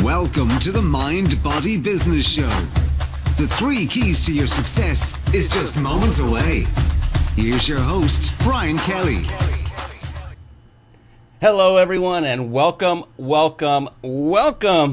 Welcome to the Mind Body Business Show. The 3 keys to your success is just moments away. Here's your host, Brian Kelly. Hello everyone, and welcome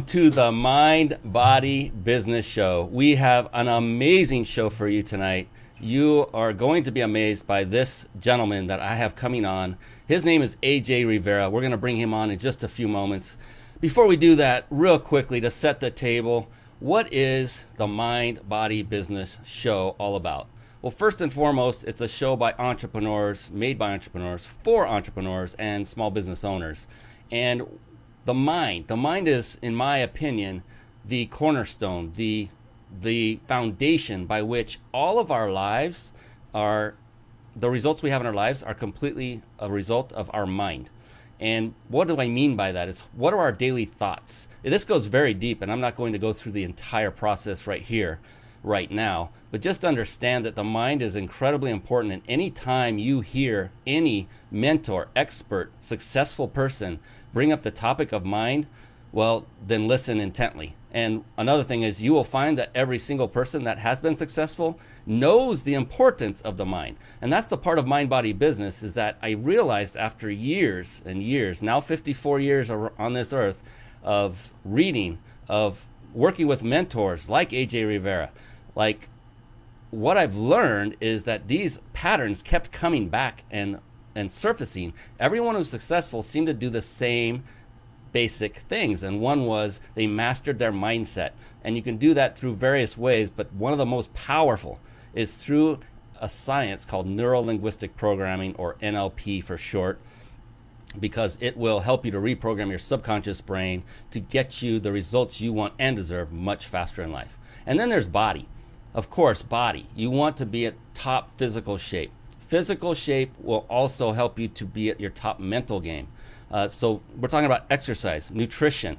to the Mind Body Business Show. We have an amazing show for you tonight. You are going to be amazed by this gentleman that I have coming on. His name is Rivera. We're going to bring him on in just a few moments. Before we do that, real quickly to set the table, what is the Mind Body Business Show all about? Well, first and foremost, it's a show by entrepreneurs, made by entrepreneurs, for entrepreneurs and small business owners. And the mind is, in my opinion, the cornerstone, the foundation by which all of our lives are, the results we have in our lives are completely a result of our mind. And what do I mean by that? It's what are our daily thoughts? This goes very deep, and I'm not going to go through the entire process right here, right now. But just understand that the mind is incredibly important. And any time you hear any mentor, expert, successful person bring up the topic of mind, well, then listen intently. And another thing is you will find that every single person that has been successful knows the importance of the mind. And that's the part of Mind Body Business, is that I realized after years and years, now 54 years on this earth, of reading, of working with mentors like Rivera, like what I've learned is that these patterns kept coming back and surfacing. Everyone who's successful seemed to do the same basic things, and one was they mastered their mindset. And you can do that through various ways, but one of the most powerful is through a science called neuro-linguistic programming, or NLP for short, because it will help you to reprogram your subconscious brain to get you the results you want and deserve much faster in life. And then there's body. Of course, body. You want to be at top physical shape. Physical shape will also help you to be at your top mental game. So we're talking about exercise, nutrition,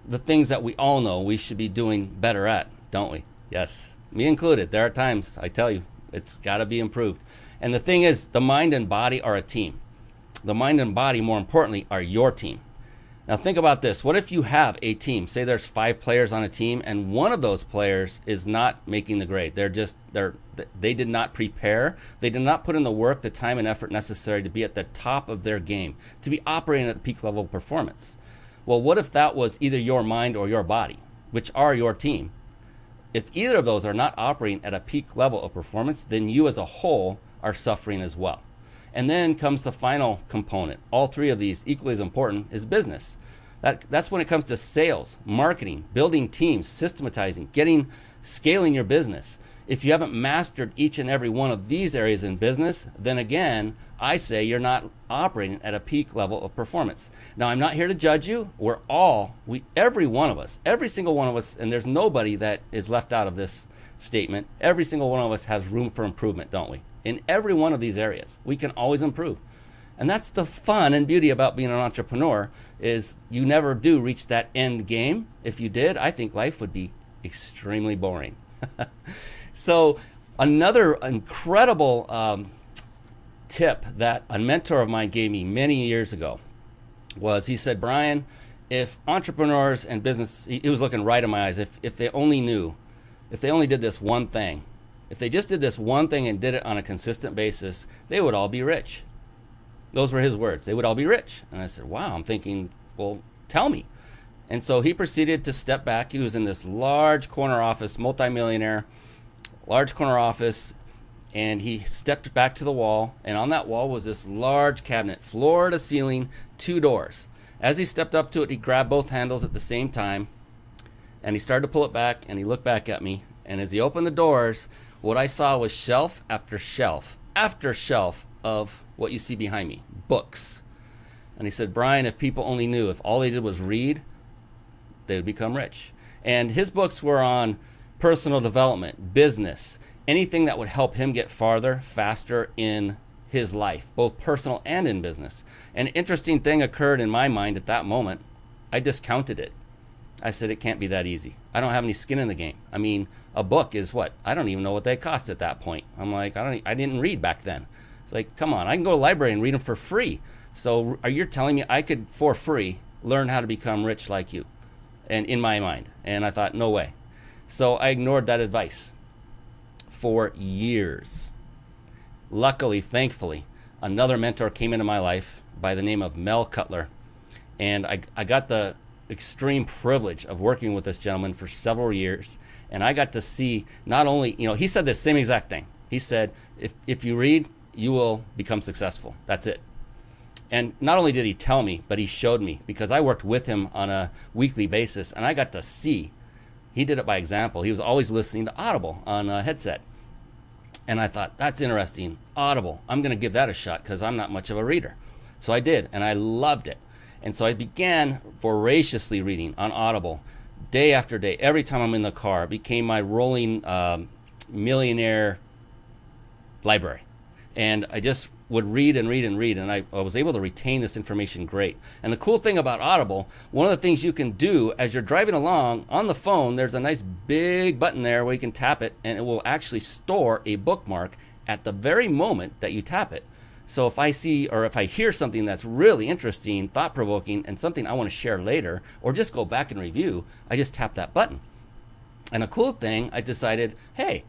the things that we all know we should be doing better at, don't we? Yes, me included. There are times, I tell you, it's got to be improved. And the thing is, the mind and body are a team. The mind and body, more importantly, are your team. Now think about this. What if you have a team? Say there's 5 players on a team, and one of those players is not making the grade. They did not prepare. They did not put in the work, the time and effort necessary to be at the top of their game, to be operating at the peak level of performance. Well, what if that was either your mind or your body, which are your team? If either of those are not operating at a peak level of performance, then you as a whole are suffering as well. And then comes the final component. All 3 of these, equally as important, is business. That's when it comes to sales, marketing, building teams, systematizing, scaling your business. If you haven't mastered each and every one of these areas in business, then again, I say you're not operating at a peak level of performance. Now, I'm not here to judge you. Every one of us, every single one of us, and there's nobody that is left out of this statement, every single one of us has room for improvement, don't we? In every one of these areas, we can always improve. And that's the fun and beauty about being an entrepreneur, is you never do reach that end game. If you did, I think life would be extremely boring. So another incredible tip that a mentor of mine gave me many years ago was, he said, Brian, if entrepreneurs and business, he was looking right in my eyes, if they only knew, if they only did this one thing, if they just did this one thing and did it on a consistent basis, they would all be rich. Those were his words. They would all be rich. And I said, wow, I'm thinking, well, tell me. And so he proceeded to step back. He was in this large corner office, multimillionaire, large corner office, and he stepped back to the wall, and on that wall was this large cabinet, floor to ceiling, 2 doors. As he stepped up to it, he grabbed both handles at the same time, and he started to pull it back, and he looked back at me, and as he opened the doors, what I saw was shelf after shelf after shelf of what you see behind me, books. And he said, Brian, if people only knew, if all they did was read, they would become rich. And his books were on personal development, business, anything that would help him get farther, faster in his life, both personal and in business. An interesting thing occurred in my mind at that moment. I discounted it. I said, it can't be that easy. I don't have any skin in the game. I mean, a book is what? I don't even know what they cost at that point. I'm like, I didn't read back then. It's like, come on, I can go to the library and read them for free. So are you telling me I could, for free, learn how to become rich like you? and in my mind. And I thought, no way. So I ignored that advice for years. Luckily, thankfully, another mentor came into my life by the name of Mel Cutler. And I got the extreme privilege of working with this gentleman for several years. And I got to see not only, he said the same exact thing. He said, if you read, you will become successful. That's it. And not only did he tell me, but he showed me, because I worked with him on a weekly basis, and I got to see. He did it by example. He was always listening to Audible on a headset. And I thought, that's interesting. Audible, I'm going to give that a shot because I'm not much of a reader. So I did, and I loved it. And so I began voraciously reading on Audible day after day. Every time I'm in the car, it became my rolling millionaire library. And I just would read and read and read, and I was able to retain this information great. And the cool thing about Audible, one of the things you can do as you're driving along on the phone, there's a nice big button there where you can tap it, and it will actually store a bookmark at the very moment that you tap it. So if I see or if I hear something that's really interesting, thought-provoking, and something I want to share later, or just go back and review, I just tap that button. And a cool thing, I decided, hey,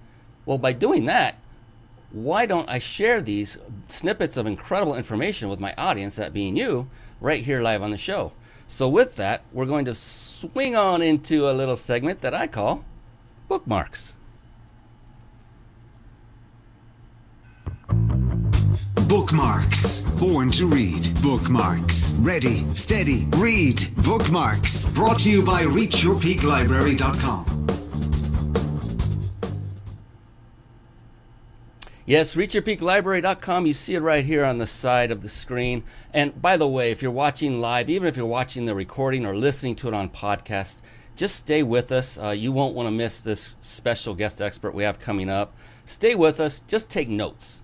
well, by doing that, why don't I share these snippets of incredible information with my audience, that being you, right here live on the show? So with that, we're going to swing on into a little segment that I call Bookmarks. Bookmarks. Born to read. Bookmarks. Ready, steady, read. Bookmarks. Brought to you by reachyourpeaklibrary.com. Yes, reachyourpeaklibrary.com. You see it right here on the side of the screen. And by the way, if you're watching live, even if you're watching the recording or listening to it on podcast, just stay with us. You won't want to miss this special guest expert we have coming up. Stay with us. Just take notes.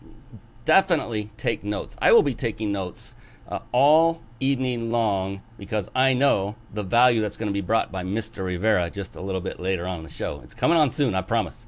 Definitely take notes. I will be taking notes all evening long, because I know the value that's going to be brought by Mr. Rivera just a little bit later on in the show. It's coming on soon, I promise.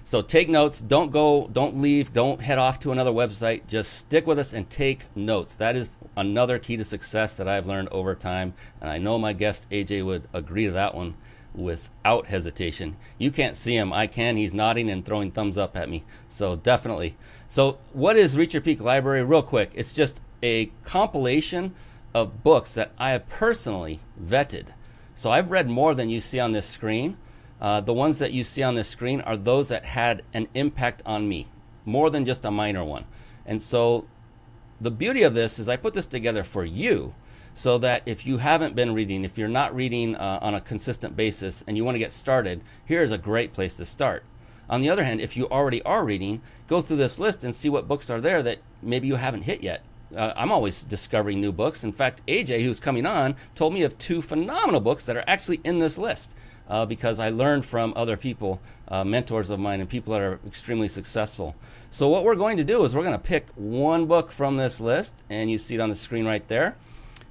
So take notes. Don't go, don't leave, don't head off to another website. Just stick with us and take notes. That is another key to success that I've learned over time. And I know my guest AJ would agree to that one without hesitation. You can't see him. I can. He's nodding and throwing thumbs up at me. So definitely. So what is Reach Your Peak Library? Real quick, it's just a compilation of books that I have personally vetted. So I've read more than you see on this screen. The ones that you see on this screen are those that had an impact on me, more than just a minor one. And so the beauty of this is I put this together for you, so that if you haven't been reading, if you're not reading on a consistent basis and you want to get started, here's a great place to start. On the other hand, if you already are reading, go through this list and see what books are there that maybe you haven't hit yet. I'm always discovering new books. In fact, AJ, who's coming on, told me of 2 phenomenal books that are actually in this list. Because I learned from other people, mentors of mine, and people that are extremely successful. So what we're going to do is we're going to pick one book from this list, and you see it on the screen right there.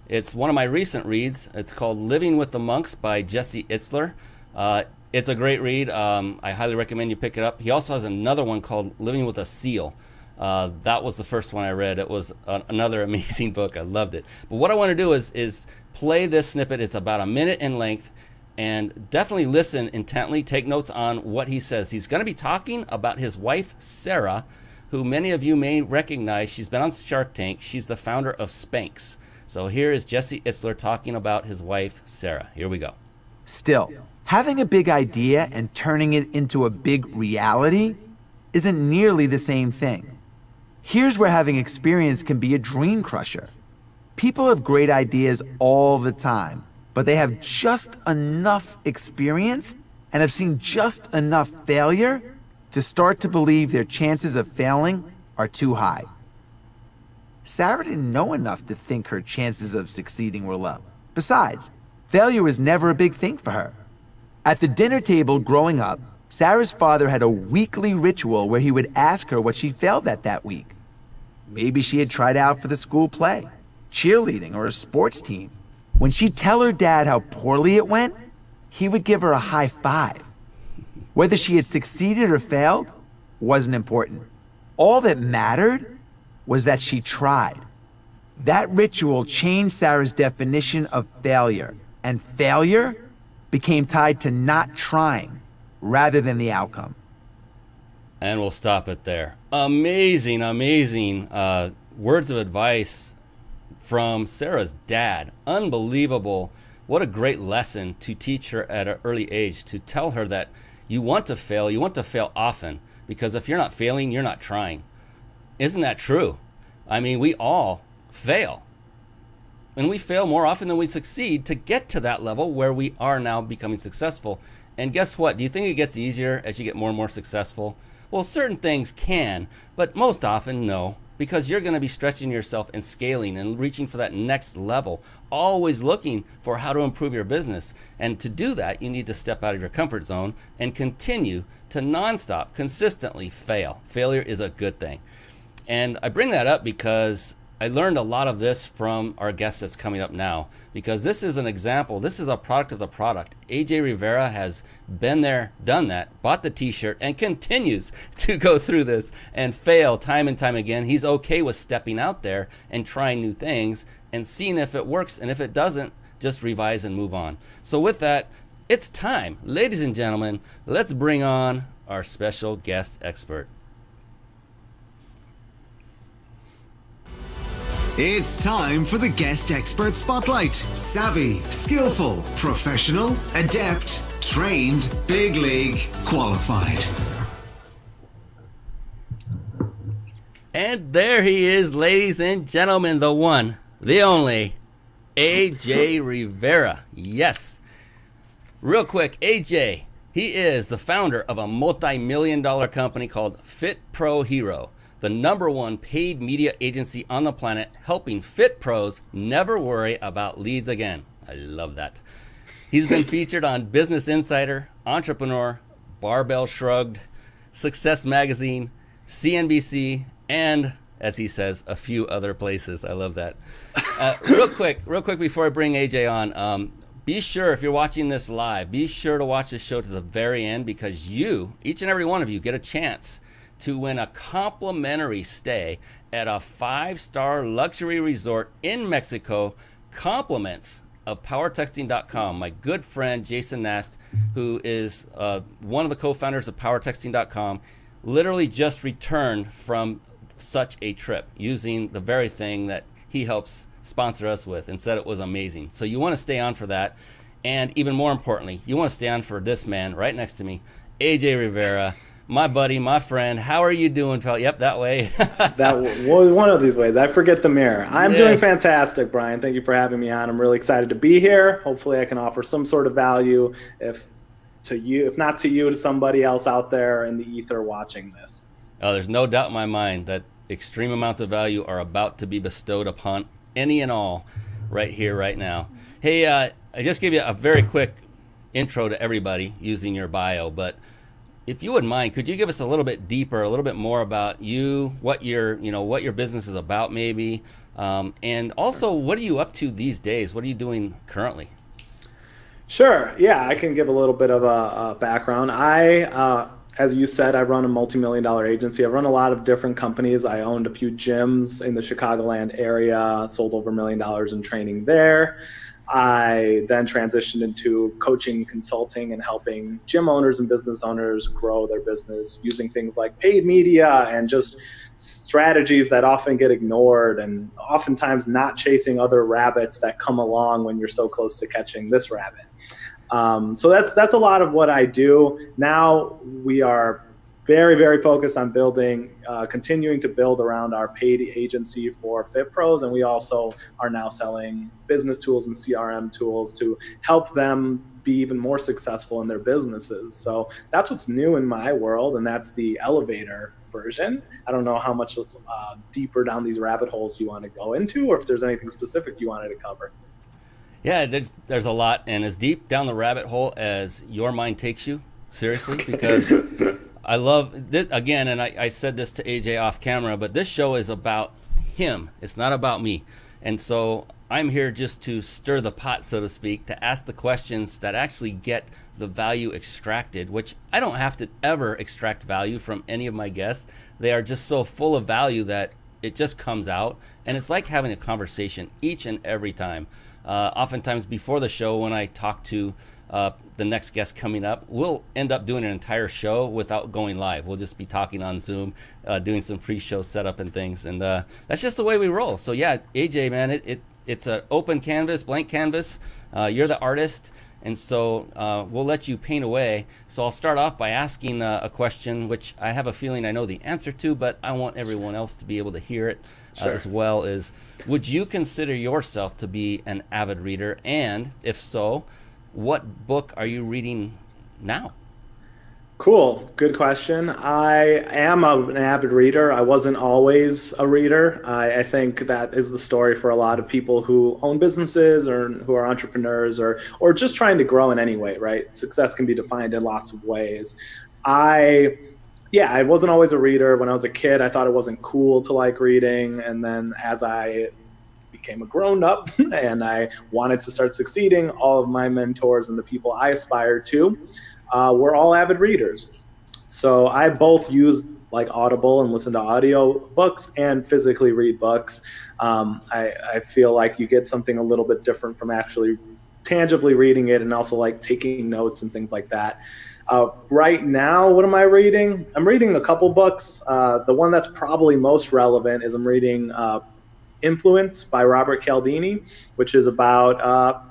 It's one of my recent reads. It's called Living with the Monks by Jesse Itzler. It's a great read. I highly recommend you pick it up. He also has another one called Living with a Seal. That was the first one I read. It was another amazing book. I loved it. But what I want to do is play this snippet. It's about a minute in length. And definitely listen intently, take notes on what he says. He's going to be talking about his wife, Sarah, who many of you may recognize. She's been on Shark Tank. She's the founder of Spanx. So here is Jesse Itzler talking about his wife, Sarah. Here we go. Still, having a big idea and turning it into a big reality isn't nearly the same thing. Here's where having experience can be a dream crusher. People have great ideas all the time, but they have just enough experience and have seen just enough failure to start to believe their chances of failing are too high. Sarah didn't know enough to think her chances of succeeding were low. Besides, failure was never a big thing for her. At the dinner table growing up, Sarah's father had a weekly ritual where he would ask her what she failed at that week. Maybe she had tried out for the school play, cheerleading, or a sports team. When she'd tell her dad how poorly it went, he would give her a high five. Whether she had succeeded or failed wasn't important. All that mattered was that she tried. That ritual changed Sarah's definition of failure, and failure became tied to not trying rather than the outcome. And we'll stop it there. Amazing, amazing words of advice from Sarah's dad. Unbelievable. What a great lesson to teach her at an early age, to tell her that you want to fail often, because if you're not failing, you're not trying. Isn't that true? I mean, we all fail. And we fail more often than we succeed to get to that level where we are now becoming successful. And guess what? Do you think it gets easier as you get more and more successful? Well, certain things can, but most often no, because you're going to be stretching yourself and scaling and reaching for that next level, always looking for how to improve your business. And to do that, you need to step out of your comfort zone and continue to nonstop, consistently fail. Failure is a good thing. And I bring that up because I learned a lot of this from our guest that's coming up now, because this is an example. This is a product of the product. AJ Rivera has been there, done that, bought the t-shirt, and continues to go through this and fail time and time again. He's okay with stepping out there and trying new things and seeing if it works, and if it doesn't, just revise and move on. So with that, it's time. Ladies and gentlemen, let's bring on our special guest expert. It's time for the Guest Expert Spotlight. Savvy, skillful, professional, adept, trained, big league, qualified. And there he is, ladies and gentlemen, the one, the only, AJ Rivera. Yes. Real quick, AJ, he is the founder of a multi-million-dollar company called Fit Pro Hero, the #1 paid media agency on the planet, helping fit pros never worry about leads again. I love that. He's been featured on Business Insider, Entrepreneur, Barbell Shrugged, Success Magazine, CNBC, and, as he says, a few other places. I love that. Real quick before I bring AJ on, be sure, if you're watching this live, be sure to watch this show to the very end, because you, each and every one of you, get a chance to win a complimentary stay at a 5-star luxury resort in Mexico, compliments of powertexting.com. My good friend Jason Nast, who is one of the co-founders of powertexting.com, literally just returned from such a trip using the very thing that he helps sponsor us with, and said it was amazing. So you want to stay on for that. And even more importantly, you want to stay on for this man right next to me, AJ Rivera. My buddy, my friend, how are you doing, pal? Yep, that way. That was one of these ways. I forget the mirror. I'm doing fantastic, Brian. Thank you for having me on. I'm really excited to be here. Hopefully I can offer some sort of value, if not to you, to somebody else out there in the ether watching this. Oh, there's no doubt in my mind that extreme amounts of value are about to be bestowed upon any and all right here, right now. Hey, I just gave you a very quick intro to everybody using your bio, but if you wouldn't mind, could you give us a little bit deeper, a little bit more about you, what your business is about, maybe, and also what are you up to these days? What are you doing currently? Sure. Yeah, I can give a little bit of a background. As you said, I run a multi-million-dollar agency. I run a lot of different companies. I owned a few gyms in the Chicagoland area, sold over $1 million in training there. I then transitioned into coaching, consulting, and helping gym owners and business owners grow their business using things like paid media and just strategies that often get ignored, and oftentimes not chasing other rabbits that come along when you're so close to catching this rabbit. So that's a lot of what I do. Now we are very, very focused on continuing to build around our paid agency for Fit Pros. And we also are now selling business tools and CRM tools to help them be even more successful in their businesses. So that's what's new in my world, and that's the elevator version. I don't know how much deeper down these rabbit holes you want to go into, or if there's anything specific you wanted to cover. Yeah, there's a lot, and as deep down the rabbit hole as your mind takes you, seriously, because I love this, again, and I said this to AJ off camera, but this show is about him. It's not about me. And so I'm here just to stir the pot, so to speak, to ask the questions that actually get the value extracted, which I don't have to ever extract value from any of my guests. They are just so full of value that it just comes out. And it's like having a conversation each and every time. oftentimes before the show, when I talk to the next guest coming up, we'll end up doing an entire show without going live. We'll just be talking on Zoom, doing some pre-show setup and things, and that's just the way we roll. So yeah, AJ, man, it's an open canvas, blank canvas. You're the artist, and so we'll let you paint away. So I'll start off by asking a question, which I have a feeling I know the answer to, but I want everyone else to be able to hear it as well. Is, would you consider yourself to be an avid reader? And if so, what book are you reading now? Cool. Good question. I am an avid reader. I wasn't always a reader. I think that is the story for a lot of people who own businesses or who are entrepreneurs or just trying to grow in any way, right? Success can be defined in lots of ways. I wasn't always a reader. When I was a kid, I thought it wasn't cool to like reading. And then as I became a grown up and I wanted to start succeeding, all of my mentors and the people I aspired to were all avid readers. So I both use like Audible and listen to audio books and physically read books. I feel like you get something a little bit different from actually tangibly reading it and also like taking notes and things like that. Right now, what am I reading? I'm reading a couple books. The one that's probably most relevant is I'm reading Influence by Robert Cialdini, which is about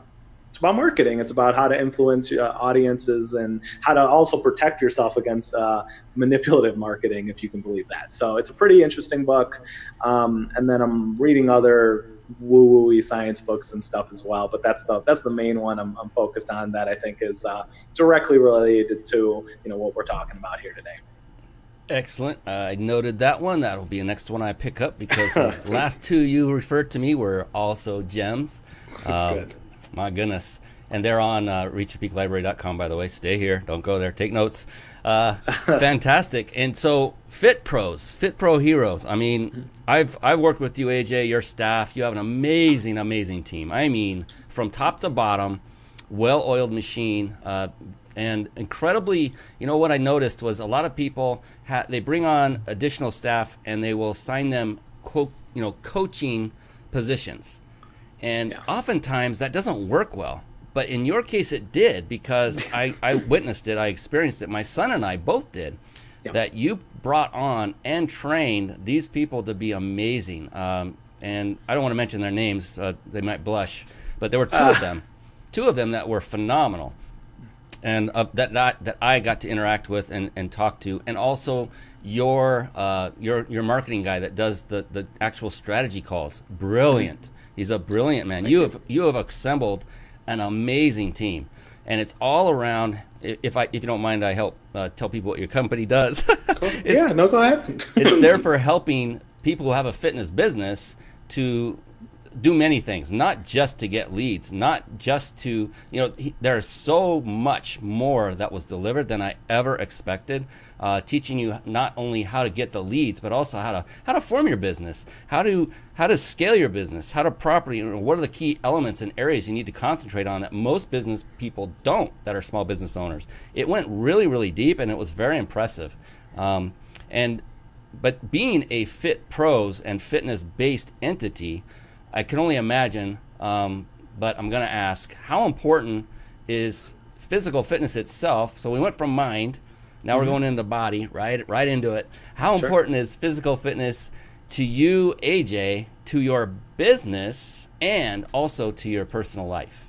it's about marketing. It's about how to influence audiences and how to also protect yourself against manipulative marketing, if you can believe that. So it's a pretty interesting book. And then I'm reading other woo-woo-y science books and stuff as well. But that's the main one I'm focused on that I think is directly related to what we're talking about here today. Excellent. I noted that one. That'll be the next one I pick up because the last two you referred to me were also gems. Good. My goodness. And they're on reachyourpeaklibrary.com, by the way. Stay here. Don't go there. Take notes. Fantastic. And so Fit Pros, Fit Pro Heroes. I mean, I've worked with you, AJ, your staff. You have an amazing, amazing team. I mean, from top to bottom, well-oiled machine. And incredibly, what I noticed was a lot of people, they bring on additional staff and they will assign them, quote, coaching positions. And oftentimes that doesn't work well. But in your case, it did because I witnessed it. I experienced it. My son and I both did. That you brought on and trained these people to be amazing. And I don't want to mention their names. They might blush. But there were two of them that were phenomenal. And that I got to interact with and talk to. And also your marketing guy that does the actual strategy calls. Brilliant. He's a brilliant man. You have assembled an amazing team, and it's all around. If you don't mind, I help tell people what your company does. Cool. No, go ahead. It's there for helping people who have a fitness business to do many things, not just to get leads, not just to, there's so much more that was delivered than I ever expected, teaching you not only how to get the leads, but also how to form your business, how to scale your business, how to properly, what are the key elements and areas you need to concentrate on that most business people don't, that are small business owners. It went really, really deep, and it was very impressive. But being a Fit Pros and fitness-based entity, I can only imagine, but I'm going to ask, how important is physical fitness itself? So we went from mind, now we're going into body, right into it. How important is physical fitness to you, AJ, to your business, and also to your personal life?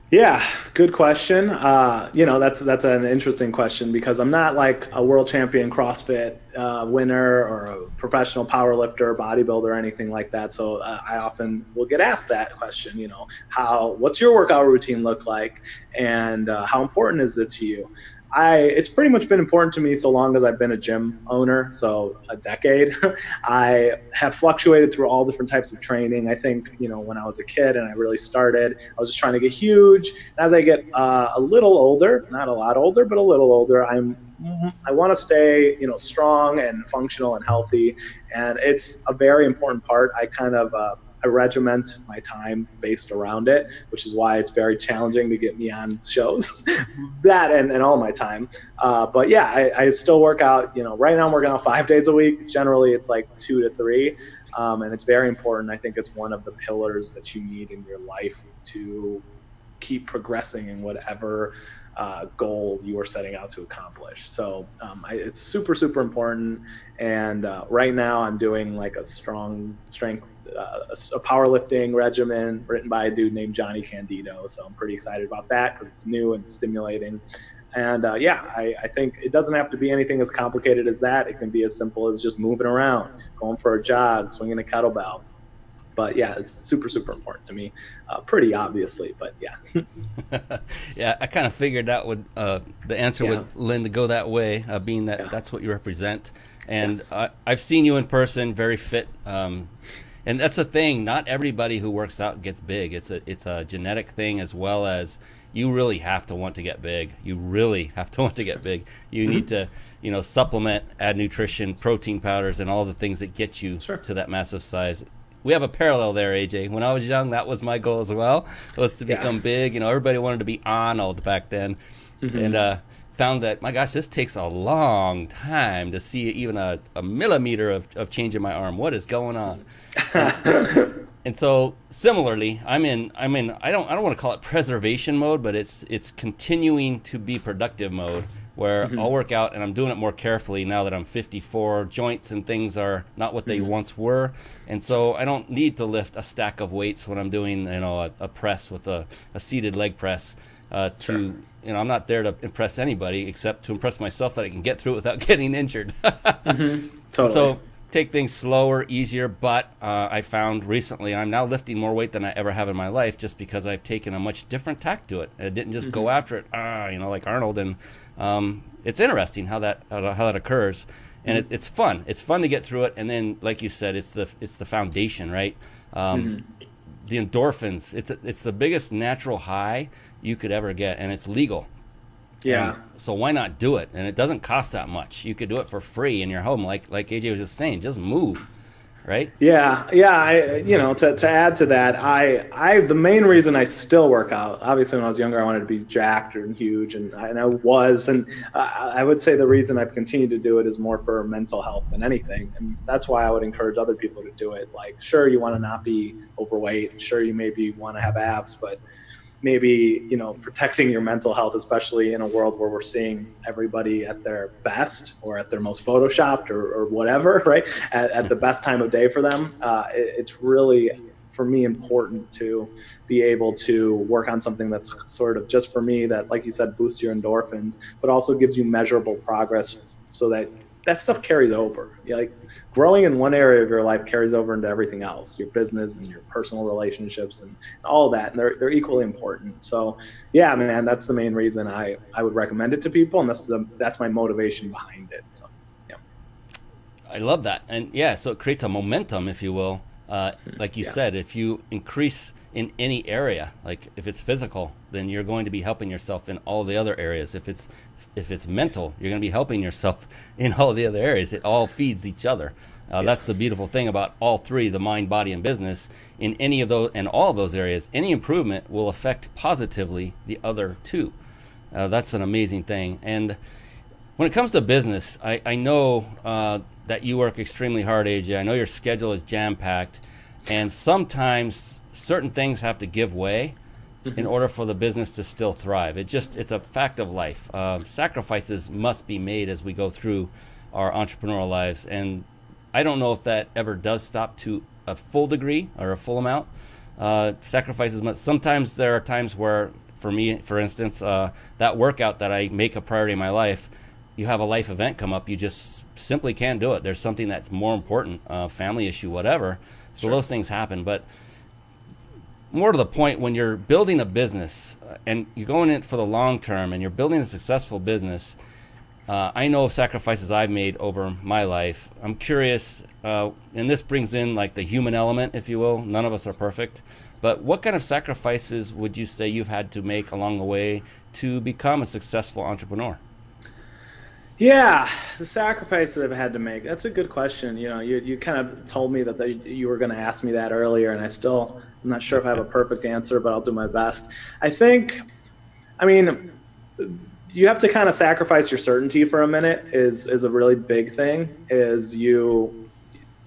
Yeah, good question. That's an interesting question because I'm not like a world champion CrossFit winner or a professional powerlifter, bodybuilder, or anything like that. So I often will get asked that question. What's your workout routine look like, and how important is it to you? It's pretty much been important to me so long as I've been a gym owner, so a decade. I have fluctuated through all different types of training. I think, when I was a kid and I really started, I was just trying to get huge. As I get a little older, not a lot older, but a little older, I want to stay, strong and functional and healthy. And it's a very important part. I regiment my time based around it, which is why it's very challenging to get me on shows. That and all my time. I still work out. Right now I'm working out 5 days a week. Generally, it's like 2 to 3. And it's very important. I think it's one of the pillars that you need in your life to keep progressing in whatever goal you are setting out to accomplish. So it's super, super important. And right now I'm doing like a strong strength, a powerlifting regimen written by a dude named Johnny Candido. So I'm pretty excited about that because it's new and stimulating. And I think it doesn't have to be anything as complicated as that. It can be as simple as just moving around, going for a jog, swinging a kettlebell. But yeah, it's super, super important to me. Pretty obviously, but yeah. Yeah, I kind of figured that would the answer would lend to go that way, being that that's what you represent. And Yes. I've seen you in person, very fit. And that's the thing. Not everybody who works out gets big. It's a genetic thing, as well as you really have to want to get big. You really have to want to get big. You need to, supplement, add nutrition, protein powders, and all the things that get you to that massive size. We have a parallel there, AJ. When I was young, that was my goal as well, was to become big. Everybody wanted to be Arnold back then. And found that, my gosh, this takes a long time to see even a millimeter of change in my arm. What is going on? And so similarly, I'm in I don't want to call it preservation mode, but it's continuing to be productive mode, where I'll work out and I'm doing it more carefully now that I'm 54. Joints and things are not what they once were. And so I don't need to lift a stack of weights when I'm doing, a press with a seated leg press I'm not there to impress anybody except to impress myself that I can get through it without getting injured. Totally. So take things slower, easier, but I found recently I'm now lifting more weight than I ever have in my life, just because I've taken a much different tack to it. I didn't just go after it, like Arnold. And it's interesting how that occurs, and it's fun. It's fun to get through it, and then, like you said, it's the foundation, right? The endorphins. It's the biggest natural high you could ever get, and it's legal. Yeah. So why not do it? And it doesn't cost that much. You could do it for free in your home, like AJ was just saying. Just move, right? Yeah. To add to that, I the main reason I still work out, obviously when I was younger, I wanted to be jacked and huge, and I was, and I would say the reason I've continued to do it is more for mental health than anything, and that's why I would encourage other people to do it. Like, sure, you want to not be overweight, sure, you maybe want to have abs, but maybe protecting your mental health, especially in a world where we're seeing everybody at their best or at their most photoshopped or whatever, right, at the best time of day for them. It's really, for me, important to be able to work on something that's sort of just for me, that, like you said, boosts your endorphins, but also gives you measurable progress, so that stuff carries over. Like, growing in one area of your life carries over into everything else, your business and your personal relationships and all that, and they're equally important. So yeah, man, that's the main reason I would recommend it to people, and that's my motivation behind it. So yeah, I love that. And so it creates a momentum, if you will. Like you said, if you increase in any area, like if it's physical, then you're going to be helping yourself in all the other areas. If it's mental, you're going to be helping yourself in all the other areas. It all feeds each other. That's the beautiful thing about all three, the mind, body, and business. In any of those and all of those areas, any improvement will affect positively the other two. That's an amazing thing. And when it comes to business, I know that you work extremely hard, AJ. I know your schedule is jam-packed, and sometimes certain things have to give way in order for the business to still thrive. It's a fact of life. Sacrifices must be made as we go through our entrepreneurial lives, and I don't know if that ever does stop to a full degree or a full amount. Sacrifices must. Sometimes there are times where, for me, for instance, that workout that I make a priority in my life, you have a life event come up, you just simply can't do it. There's something that's more important, family issue, whatever. So those things happen. But more to the point, when you're building a business and you're going in for the long term and you're building a successful business, I know of sacrifices I've made over my life. I'm curious, and this brings in like the human element, if you will. None of us are perfect. But what kind of sacrifices would you say you've had to make along the way to become a successful entrepreneur? Yeah, the sacrifices I've had to make. That's a good question. You kind of told me that you were going to ask me that earlier, and I'm not sure if I have a perfect answer, but I'll do my best. You have to kind of sacrifice your certainty for a minute is a really big thing.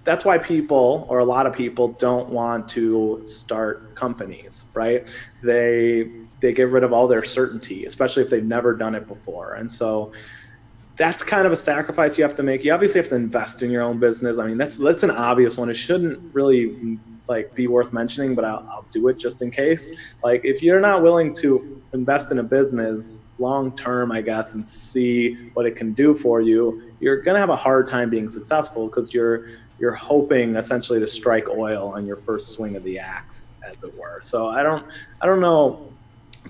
that's why people, or a lot of people, don't want to start companies, right? They get rid of all their certainty, especially if they've never done it before. And so that's kind of a sacrifice you have to make. You obviously have to invest in your own business. I mean, that's an obvious one. It shouldn't really like be worth mentioning, but I'll do it just in case. Like, if you're not willing to invest in a business long term, I guess, and see what it can do for you, you're gonna have a hard time being successful, because you're hoping essentially to strike oil on your first swing of the axe, as it were. So I don't know,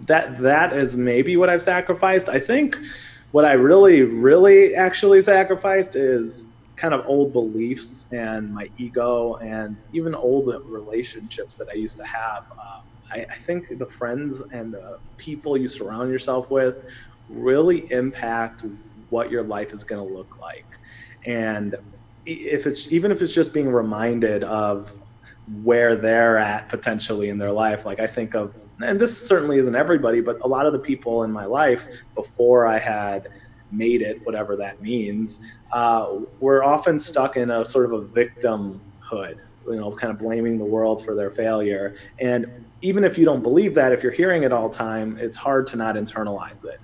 that is maybe what I've sacrificed. I think what I really actually sacrificed is kind of old beliefs and my ego, and even old relationships that I used to have. I think the friends and the people you surround yourself with really impact what your life is going to look like. And even if it's just being reminded of where they're at potentially in their life. Like, I think of, and this certainly isn't everybody, but a lot of the people in my life before I had made it, whatever that means, were often stuck in a sort of a victimhood, kind of blaming the world for their failure. And even if you don't believe that, if you're hearing it all the time, it's hard to not internalize it.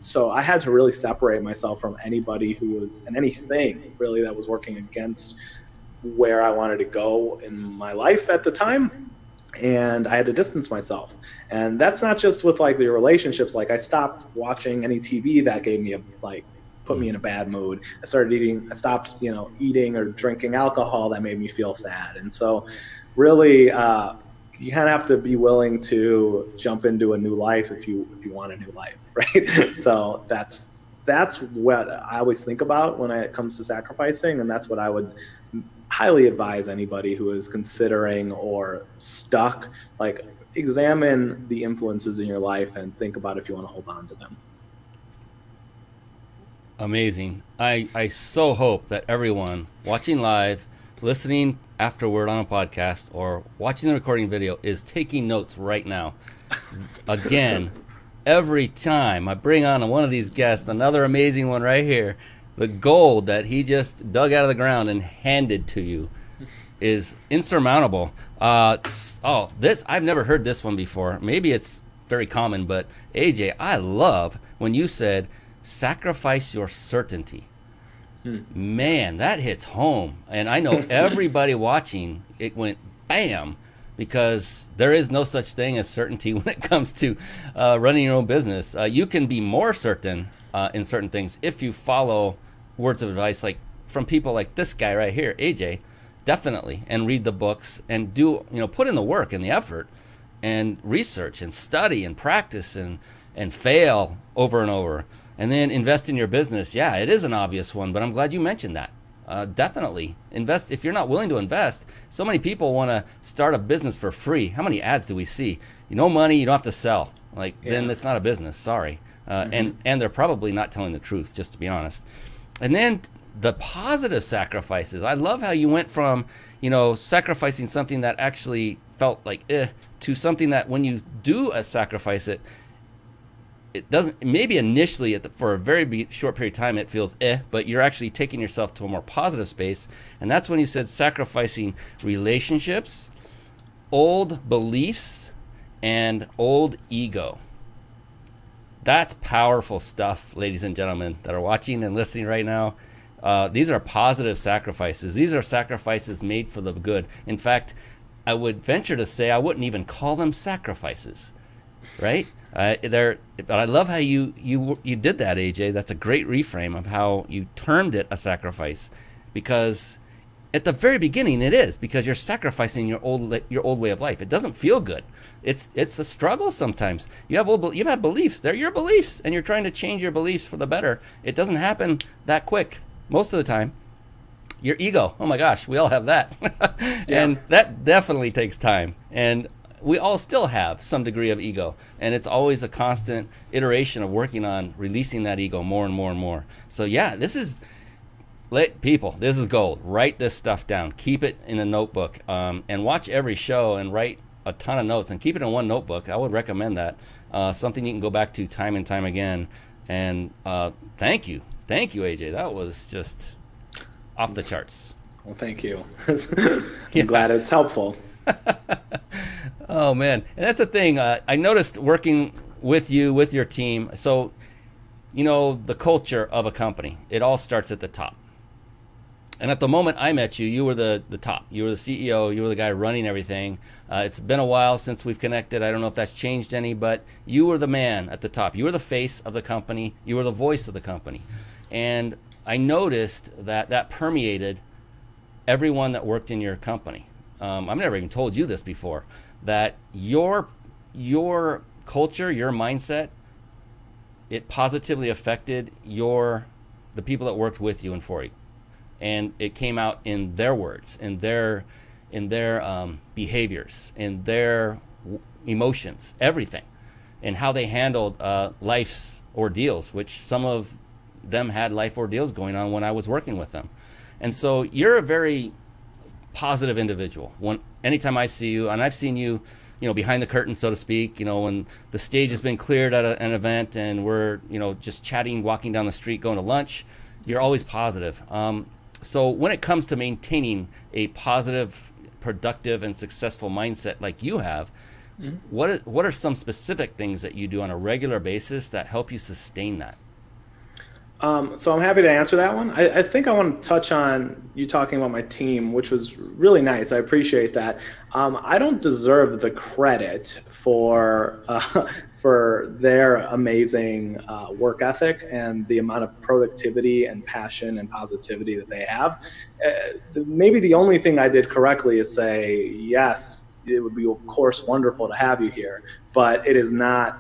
So I had to really separate myself from anybody who was, and anything really that was working against where I wanted to go in my life at the time. And I had to distance myself. And that's not just with like the relationships. Like, I stopped watching any TV that gave me put me in a bad mood. I stopped, eating or drinking alcohol that made me feel sad. And so really, you kind of have to be willing to jump into a new life if you want a new life, right? So that's what I always think about when it comes to sacrificing, and that's what I would highly advise anybody who is considering or stuck. Like, examine the influences in your life and think about if you want to hold on to them. Amazing. I so hope that everyone watching live, listening afterward on a podcast, or watching the recording video is taking notes right now. Again, every time I bring on one of these guests, another amazing one right here, the gold that he just dug out of the ground and handed to you is insurmountable. This, I've never heard this one before. Maybe it's very common, but AJ, I love when you said, sacrifice your certainty. Man, that hits home. And I know everybody watching, it went bam, because there is no such thing as certainty when it comes to running your own business. You can be more certain in certain things if you follow words of advice like from people like this guy right here, AJ, definitely, and read the books and do, put in the work and the effort and research and study and practice and fail over and over. And then invest in your business. Yeah, it is an obvious one, but I'm glad you mentioned that. Definitely invest. If you're not willing to invest, so many people want to start a business for free. How many ads do we see? No money, you don't have to sell. Then it's not a business. Sorry. And they're probably not telling the truth, just to be honest. And then the positive sacrifices. I love how you went from, sacrificing something that actually felt like to something that when you do sacrifice it, it doesn't, maybe initially for a very short period of time it feels but you're actually taking yourself to a more positive space. And that's when you said sacrificing relationships, old beliefs, and old ego. That's powerful stuff, ladies and gentlemen that are watching and listening right now. These are positive sacrifices. These are sacrifices made for the good. In fact, I would venture to say I wouldn't even call them sacrifices, right? But I love how you did that, AJ. That's a great reframe of how you termed it a sacrifice, because at the very beginning it is, because you're sacrificing your old way of life. It doesn't feel good. It's a struggle sometimes. You've had beliefs. They're your beliefs, and you're trying to change your beliefs for the better. It doesn't happen that quick most of the time. Your ego, oh my gosh, we all have that. And that definitely takes time. And we all still have some degree of ego, and it's always a constant iteration of working on releasing that ego more and more and more. So yeah, this is gold. Write this stuff down. Keep it in a notebook, and watch every show and write a ton of notes and keep it in one notebook. I would recommend that. Something you can go back to time and time again. And thank you, AJ. That was just off the charts. Well, thank you. I'm glad it's helpful. Oh man, and that's the thing. I noticed working with you, with your team. So, the culture of a company, it all starts at the top. And at the moment I met you, you were the top. You were the CEO. You were the guy running everything. It's been a while since we've connected. I don't know if that's changed any, but you were the man at the top. You were the face of the company. You were the voice of the company. And I noticed that permeated everyone that worked in your company. I've never even told you this before, that your culture, your mindset, it positively affected the people that worked with you and for you. And it came out in their words, in their behaviors, in their emotions, everything, and how they handled life's ordeals, which some of them had life ordeals going on when I was working with them. And so you're a very positive individual. Anytime I see you, and I've seen you, behind the curtain, so to speak, when the stage has been cleared at an event and we're, just chatting, walking down the street, going to lunch, you're always positive. So when it comes to maintaining a positive, productive, and successful mindset like you have, what are some specific things that you do on a regular basis that help you sustain that? So I'm happy to answer that one. I think I want to touch on you talking about my team, which was really nice. I appreciate that. I don't deserve the credit for their amazing work ethic and the amount of productivity and passion and positivity that they have. Maybe the only thing I did correctly is say, yes, it would be, of course, wonderful to have you here, but it is not.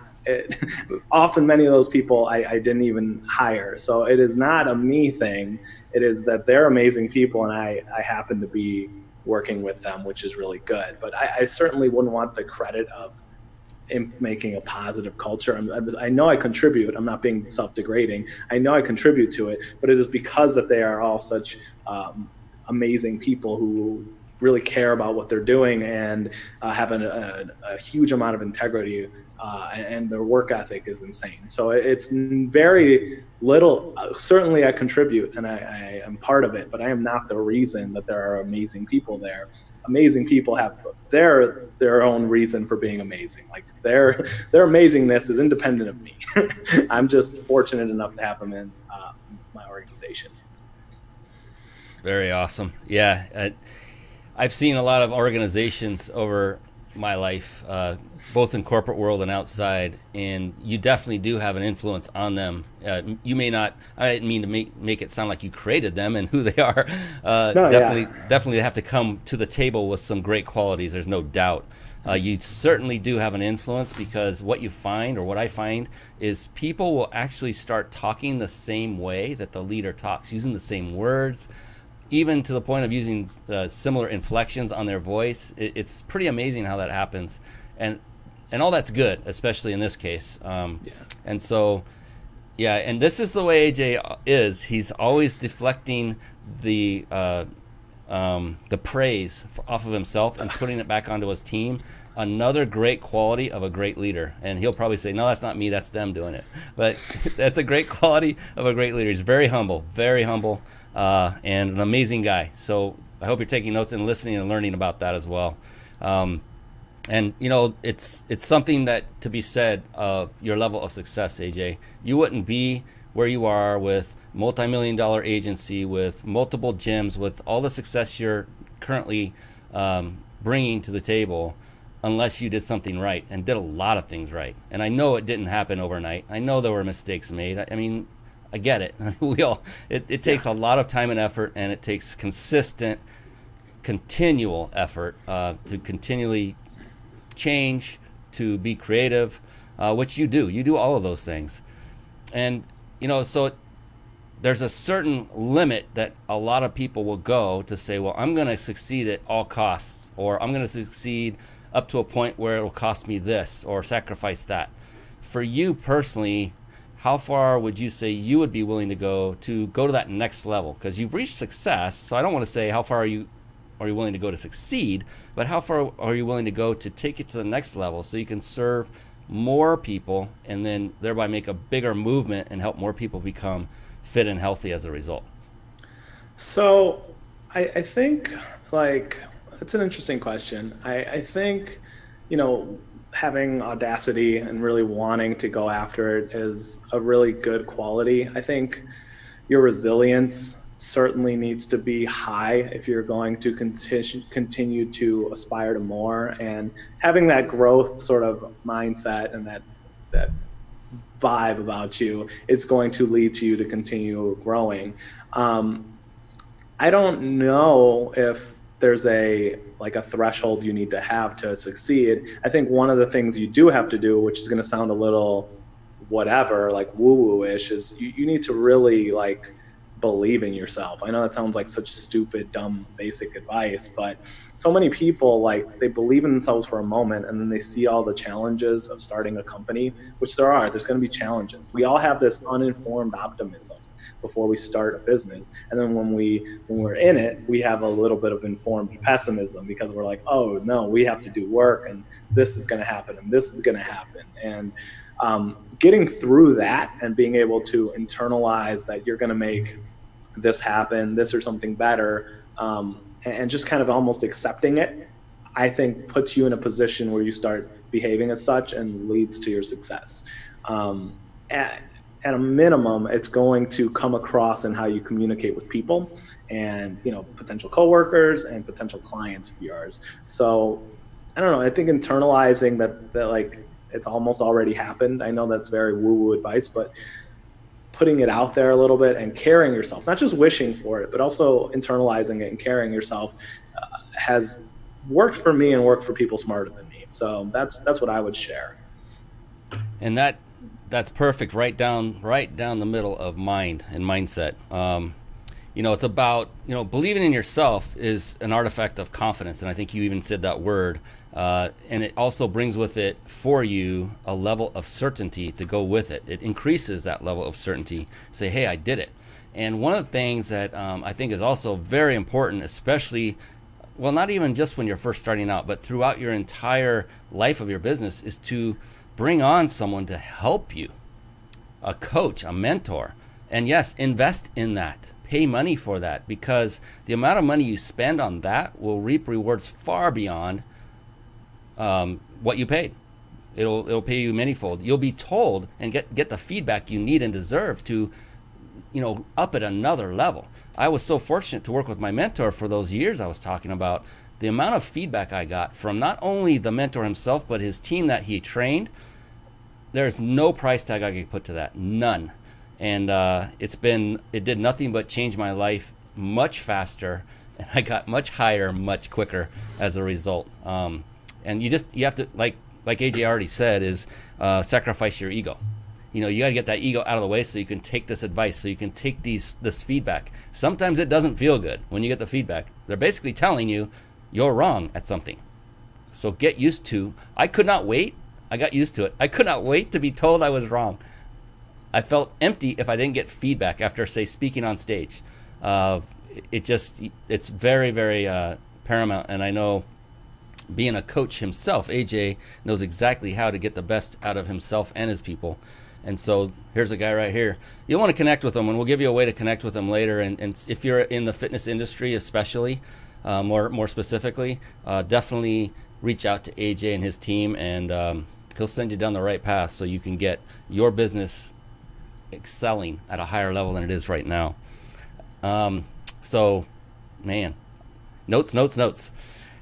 Often many of those people I didn't even hire. So it is not a me thing. It is that they're amazing people and I happen to be working with them, which is really good. But I certainly wouldn't want the credit of making a positive culture. I know I contribute. I'm not being self-degrading. I know I contribute to it, but it is because that they are all such amazing people who really care about what they're doing and have a huge amount of integrity. And their work ethic is insane. So it's very little. Certainly I contribute and I am part of it, but I am not the reason that there are amazing people there. Amazing people have their own reason for being amazing. Like their amazingness is independent of me. I'm just fortunate enough to have them in my organization. Very awesome. Yeah. I've seen a lot of organizations over my life, both in corporate world and outside, and you definitely do have an influence on them. You may not, I didn't mean to make it sound like you created them and who they are. Definitely have to come to the table with some great qualities, there's no doubt. You certainly do have an influence, because what you find, or what I find, is people will actually start talking the same way that the leader talks, using the same words, even to the point of using similar inflections on their voice. It's pretty amazing how that happens, and all that's good, especially in this case. And so, and this is the way AJ is. He's always deflecting the praise off of himself and putting it back onto his team. Another great quality of a great leader. And he'll probably say, no, that's not me, that's them doing it. But that's a great quality of a great leader. He's very humble, and an amazing guy. So I hope you're taking notes and listening and learning about that as well. And it's something that to be said of your level of success, AJ. You wouldn't be where you are with multi-million-dollar agency, with multiple gyms, with all the success you're currently bringing to the table, unless you did something right, and did a lot of things right. And I know it didn't happen overnight. I know there were mistakes made. I mean, I get it. It takes a lot of time and effort, and it takes consistent, continual effort to continually change, to be creative, which you do. You do all of those things. And, so there's a certain limit that a lot of people will go to say, well, I'm going to succeed at all costs, or I'm going to succeed up to a point where it will cost me this, or sacrifice that. For you personally, how far would you say you would be willing to go to that next level? Because you've reached success, so I don't want to say how far are you willing to go to succeed, but how far are you willing to go to take it to the next level so you can serve more people and then thereby make a bigger movement and help more people become fit and healthy as a result? So I think like it's an interesting question. I think, you know, having audacity and really wanting to go after it is a really good quality. I think your resilience certainly needs to be high if you're going to continue to aspire to more, and having that growth sort of mindset and that vibe about you is going to lead to you to continue growing. Um, I don't know if there's a threshold you need to have to succeed. I think one of the things you do have to do, which is going to sound a little whatever, like woo woo ish, is you need to really like believe in yourself. I know that sounds like such stupid, dumb, basic advice, but so many people like they believe in themselves for a moment and then they see all the challenges of starting a company, which there's going to be challenges. We all have this uninformed optimism before we start a business, and then when we're in it, we have a little bit of informed pessimism because we're like, oh no, we have to do work and this is going to happen and this is going to happen. And getting through that and being able to internalize that you're going to make this happen, this or something better, and just kind of almost accepting it, I think puts you in a position where you start behaving as such and leads to your success. At a minimum, it's going to come across in how you communicate with people and, you know, potential coworkers and potential clients of yours. So I don't know. I think internalizing that like it's almost already happened. I know that's very woo-woo advice, but putting it out there a little bit and carrying yourself, not just wishing for it, but also internalizing it and carrying yourself has worked for me and worked for people smarter than me. So that's what I would share. And that's perfect, right down the middle of mind and mindset. You know, it's about, you know, believing in yourself is an artifact of confidence, and I think you even said that word. And it also brings with it for you a level of certainty to go with it. It increases that level of certainty. Say, hey, I did it. And one of the things that I think is also very important, especially, well, not even just when you're first starting out, but throughout your entire life of your business, is to bring on someone to help you, a coach, a mentor. And yes, invest in that. Pay money for that, because the amount of money you spend on that will reap rewards far beyond what you paid. It'll pay you manyfold. You'll be told and get the feedback you need and deserve to, you know, up at another level. I was so fortunate to work with my mentor for those years I was talking about. The amount of feedback I got from not only the mentor himself, but his team that he trained, there's no price tag I could put to that. None. And it did nothing but change my life much faster, and I got much higher much quicker as a result. And you have to, like AJ already said, is sacrifice your ego. You know, you got to get that ego out of the way so you can take this advice, so you can take this feedback. Sometimes it doesn't feel good when you get the feedback. They're basically telling you you're wrong at something. So get used to. I could not wait. I got used to it. I could not wait to be told I was wrong. I felt empty if I didn't get feedback after, say, speaking on stage. It's very, very paramount. And I know, being a coach himself, AJ knows exactly how to get the best out of himself and his people. And so here's a guy right here. You'll want to connect with him, and we'll give you a way to connect with him later. And if you're in the fitness industry especially, more specifically, definitely reach out to AJ and his team, and he'll send you down the right path so you can get your business excelling at a higher level than it is right now. So, man, notes.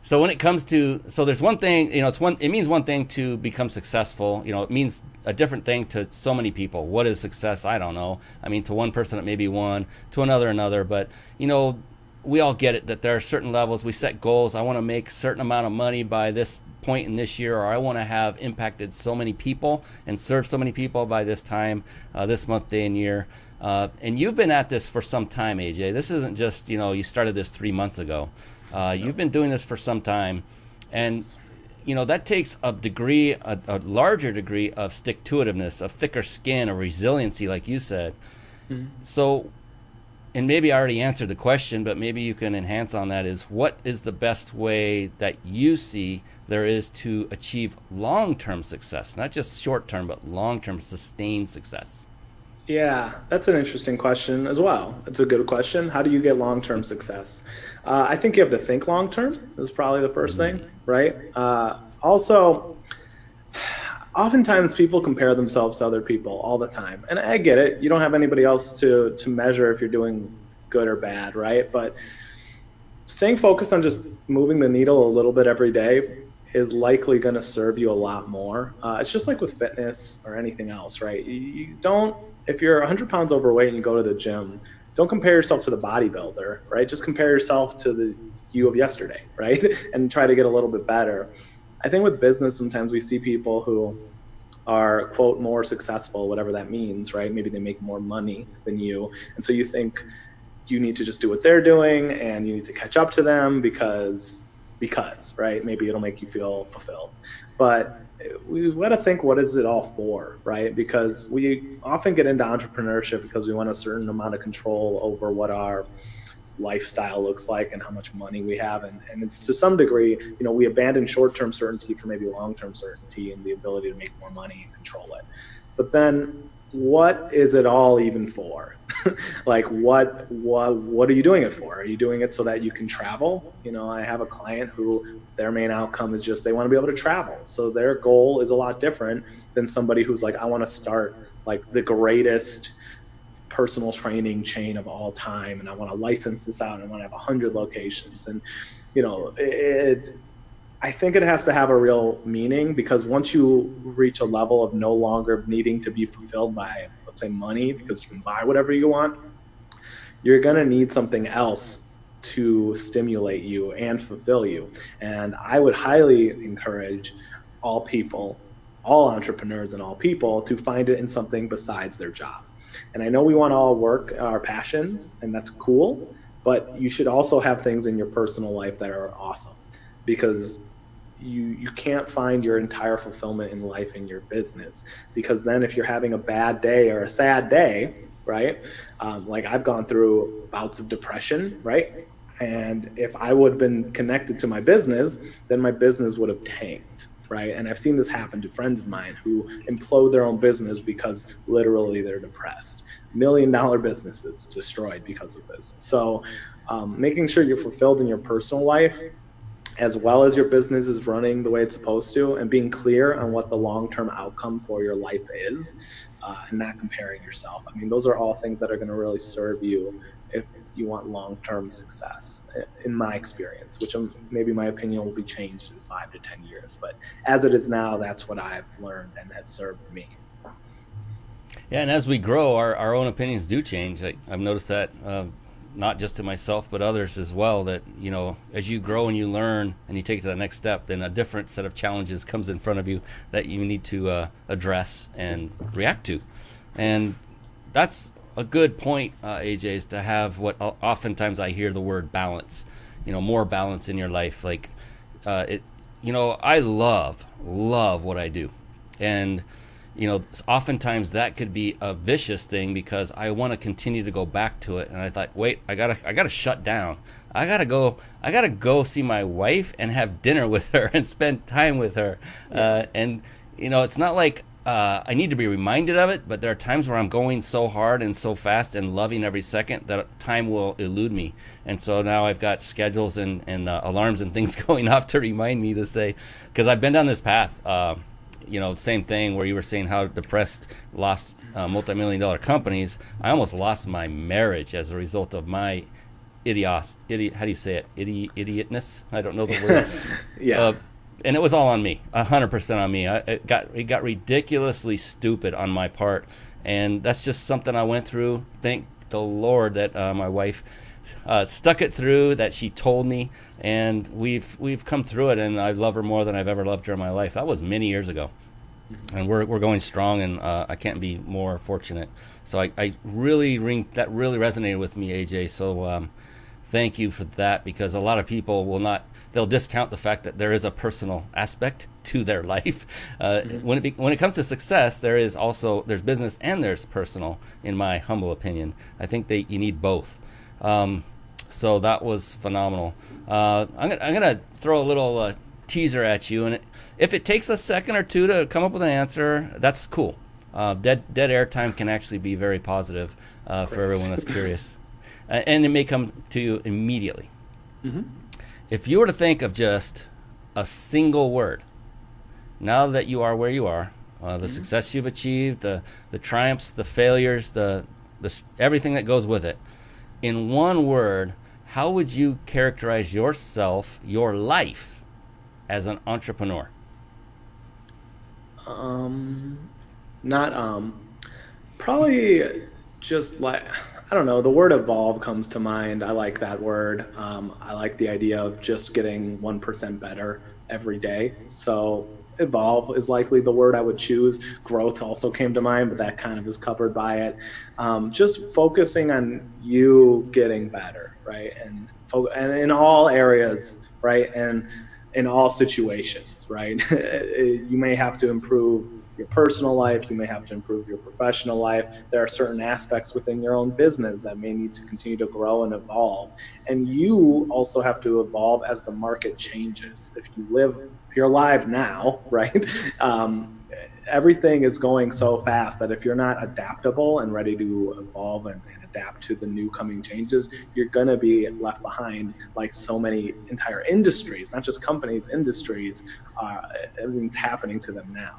So when it comes to, so there's one thing, you know, it means one thing to become successful. You know, it means a different thing to so many people. What is success? I don't know. I mean, to one person it may be one, to another, but, you know, we all get it that there are certain levels. We set goals. I want to make a certain amount of money by this point in this year, or I want to have impacted so many people and served so many people by this time, this month, day, and year. And you've been at this for some time, AJ. This isn't just, you know, you started this 3 months ago. You've been doing this for some time, and you know that takes a larger degree of stick-to-itiveness, of thicker skin, of resiliency, like you said. Mm-hmm. So, and maybe I already answered the question, but maybe you can enhance on that. Is what is the best way that you see there is to achieve long-term success, not just short-term, but long-term sustained success? Yeah, that's an interesting question as well. It's a good question. How do you get long-term success? I think you have to think long-term is probably the first thing, right? Also, oftentimes people compare themselves to other people all the time. And I get it. You don't have anybody else to measure if you're doing good or bad, right? But staying focused on just moving the needle a little bit every day is likely going to serve you a lot more. It's just like with fitness or anything else, right? You don't, if you're 100 pounds overweight and you go to the gym, don't compare yourself to the bodybuilder, right? Just compare yourself to the you of yesterday, right? And try to get a little bit better. I think with business, sometimes we see people who are, quote, more successful, whatever that means, right? Maybe they make more money than you. And so you think you need to just do what they're doing and you need to catch up to them because, right? Maybe it'll make you feel fulfilled. But we got to think, what is it all for, right? Because we often get into entrepreneurship because we want a certain amount of control over what our lifestyle looks like and how much money we have. And it's to some degree, you know, we abandon short-term certainty for maybe long-term certainty and the ability to make more money and control it. But then what is it all even for? Like what are you doing it for? Are you doing it so that you can travel? You know, I have a client who their main outcome is just they want to be able to travel. So their goal is a lot different than somebody who's like, I want to start like the greatest personal training chain of all time, and I want to license this out, and I want to have 100 locations. And you know, I think it has to have a real meaning, because once you reach a level of no longer needing to be fulfilled by, let's say, money, because you can buy whatever you want, you're going to need something else to stimulate you and fulfill you. And I would highly encourage all people, all entrepreneurs and all people, to find it in something besides their job. And I know we want to all work our passions, and that's cool, but you should also have things in your personal life that are awesome, because you can't find your entire fulfillment in life in your business. Because then if you're having a bad day or a sad day, right? Like I've gone through bouts of depression, right? And if I would have been connected to my business, then my business would have tanked. Right. And I've seen this happen to friends of mine who implode their own business because literally they're depressed. $1 million businesses destroyed because of this. So making sure you're fulfilled in your personal life, as well as your business is running the way it's supposed to, and being clear on what the long-term outcome for your life is, and not comparing yourself. I mean, those are all things that are going to really serve you if you want long-term success, in my experience, which maybe my opinion will be changed in 5 to 10 years. But as it is now, that's what I've learned and has served me. Yeah, and as we grow, our own opinions do change. I've noticed that not just to myself, but others as well, that, you know, as you grow and you learn and you take it to the next step, then a different set of challenges comes in front of you that you need to address and react to. And that's a good point, AJ, is to have what oftentimes I hear the word balance, you know, more balance in your life. Like, you know, I love what I do. And, you know, oftentimes that could be a vicious thing because I want to continue to go back to it. And I thought, wait, I gotta shut down. I gotta go see my wife and have dinner with her and spend time with her. And, you know, it's not like, I need to be reminded of it, but there are times where I'm going so hard and so fast and loving every second that time will elude me. And so now I've got schedules and alarms and things going off to remind me to say, because I've been down this path, you know, same thing where you were saying how depressed, lost multi-million-dollar companies. I almost lost my marriage as a result of my how do you say it? Idiotness? I don't know the word. Yeah. And it was all on me, 100% on me. It got ridiculously stupid on my part, and that's just something I went through. Thank the Lord that my wife stuck it through, that she told me, and we've come through it, and I love her more than I've ever loved her in my life. That was many years ago, and we're going strong, and I can't be more fortunate. So that really resonated with me, AJ. So thank you for that, because a lot of people they'll discount the fact that there is a personal aspect to their life. When it comes to success, there's business and there's personal, in my humble opinion. I think you need both. So that was phenomenal. I'm gonna throw a little teaser at you, and if it takes a second or two to come up with an answer, that's cool. Dead air time can actually be very positive for everyone that's curious. And it may come to you immediately. Mm-hmm. If you were to think of just a single word, now that you are where you are, the success you've achieved, the triumphs, the failures, the everything that goes with it, in one word, how would you characterize yourself, your life, as an entrepreneur? Probably just like, I don't know, the word evolve comes to mind. I like that word. I like the idea of just getting 1% better every day. So evolve is likely the word I would choose. Growth also came to mind, but that kind of is covered by it. Just focusing on you getting better, right? And in all areas, right? And in all situations, right? You may have to improve your personal life, you may have to improve your professional life. There are certain aspects within your own business that may need to continue to grow and evolve. And you also have to evolve as the market changes. If you're alive now, right? Everything is going so fast that if you're not adaptable and ready to evolve and adapt to the new coming changes, you're going to be left behind, like so many entire industries, not just companies, industries. Everything's happening to them now.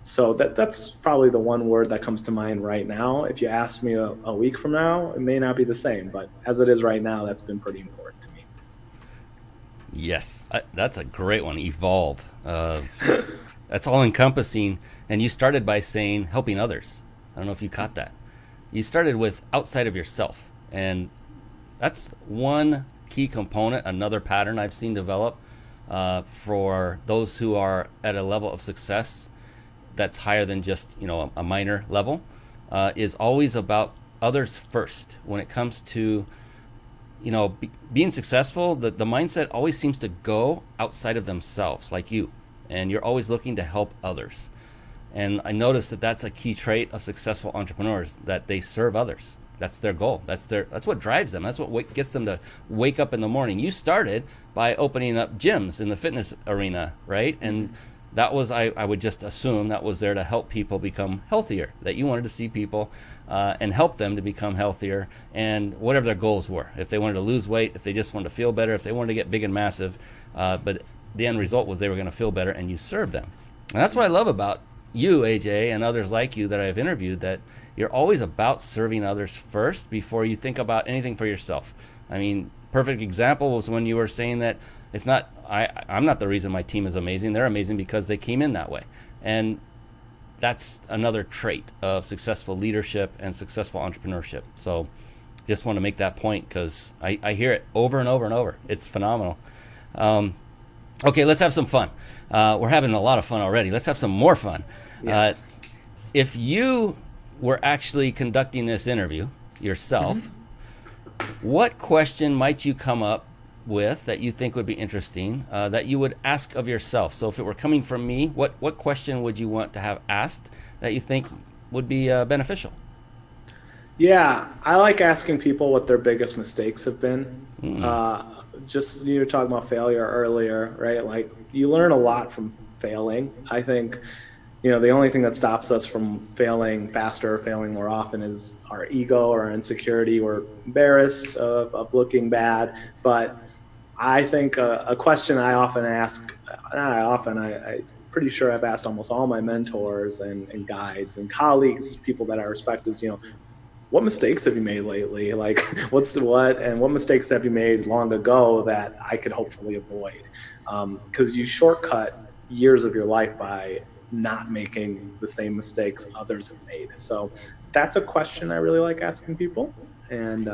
So that's probably the one word that comes to mind right now. If you ask me a week from now, it may not be the same, but as it is right now, that's been pretty important to me. Yes, that's a great one. Evolve. That's all encompassing. And you started by saying helping others. I don't know if you caught that. You started with outside of yourself. And that's one key component, another pattern I've seen develop for those who are at a level of success that's higher than just, a minor level, is always about others first. When it comes to, being successful, the mindset always seems to go outside of themselves, like you. And you're always looking to help others. And I noticed that that's a key trait of successful entrepreneurs, that they serve others. That's their goal. That's what drives them. That's what gets them to wake up in the morning. You started by opening up gyms in the fitness arena, right? And that was, I would just assume, that was there to help people become healthier, that you wanted to see people and help them to become healthier, and whatever their goals were. If they wanted to lose weight, if they just wanted to feel better, if they wanted to get big and massive, but the end result was they were going to feel better, and you served them. And that's what I love about you, AJ, and others like you that I've interviewed, that you're always about serving others first before you think about anything for yourself. I mean, perfect example was when you were saying that it's not, I'm not the reason my team is amazing. They're amazing because they came in that way. And that's another trait of successful leadership and successful entrepreneurship. So just want to make that point because I hear it over and over and over. It's phenomenal. Okay, let's have some fun. We're having a lot of fun already. Let's have some more fun. Yes. If you were actually conducting this interview yourself, what question might you come up with that you think would be interesting, that you would ask of yourself? So if it were coming from me, what question would you want to have asked that you think would be beneficial? Yeah, I like asking people what their biggest mistakes have been. Just, you were talking about failure earlier, right? Like, you learn a lot from failing. I think, the only thing that stops us from failing faster or failing more often is our ego or our insecurity. We're embarrassed of looking bad. But I think a question I often ask, I'm pretty sure I've asked almost all my mentors and guides and colleagues, people that I respect, is, what mistakes have you made lately? Like, and what mistakes have you made long ago that I could hopefully avoid? Because you shortcut years of your life by not making the same mistakes others have made. So that's a question I really like asking people. And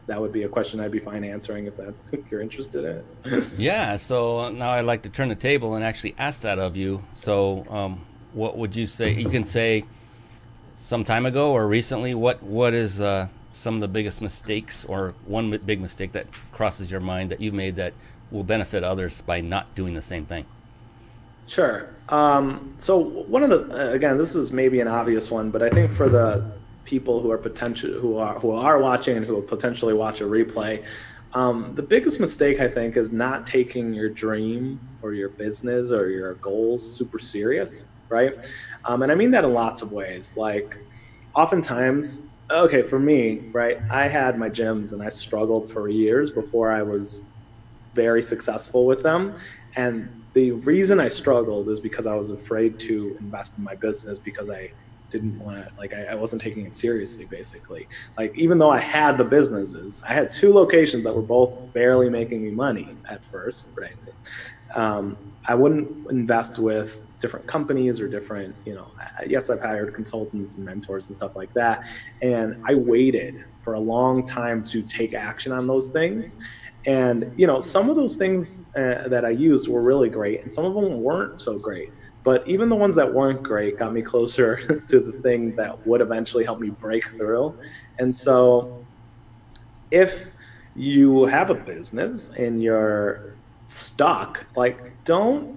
that would be a question I'd be fine answering if you're interested in it. Yeah, so now I'd like to turn the table and actually ask that of you. So what would you say? You can say some time ago or recently, what is some of the biggest mistakes, or one big mistake that crosses your mind that you've made that will benefit others by not doing the same thing? Sure. So one of the, again, this is maybe an obvious one, but I think for the people who are watching and who will potentially watch a replay, the biggest mistake, I think, is not taking your dream or your business or your goals super serious. right? And I mean that in lots of ways. Like oftentimes, okay, for me, right, I had my gyms and I struggled for years before I was very successful with them. And the reason I struggled is because I was afraid to invest in my business because I didn't want to, like, I wasn't taking it seriously, basically. Like, even though I had the businesses, I had two locations that were both barely making me money at first, right? I wouldn't invest with different companies or different, yes, I've hired consultants and mentors and stuff like that. And I waited for a long time to take action on those things. And, some of those things that I used were really great and some of them weren't so great. But even the ones that weren't great got me closer to the thing that would eventually help me break through. And so if you have a business and you're stuck, like don't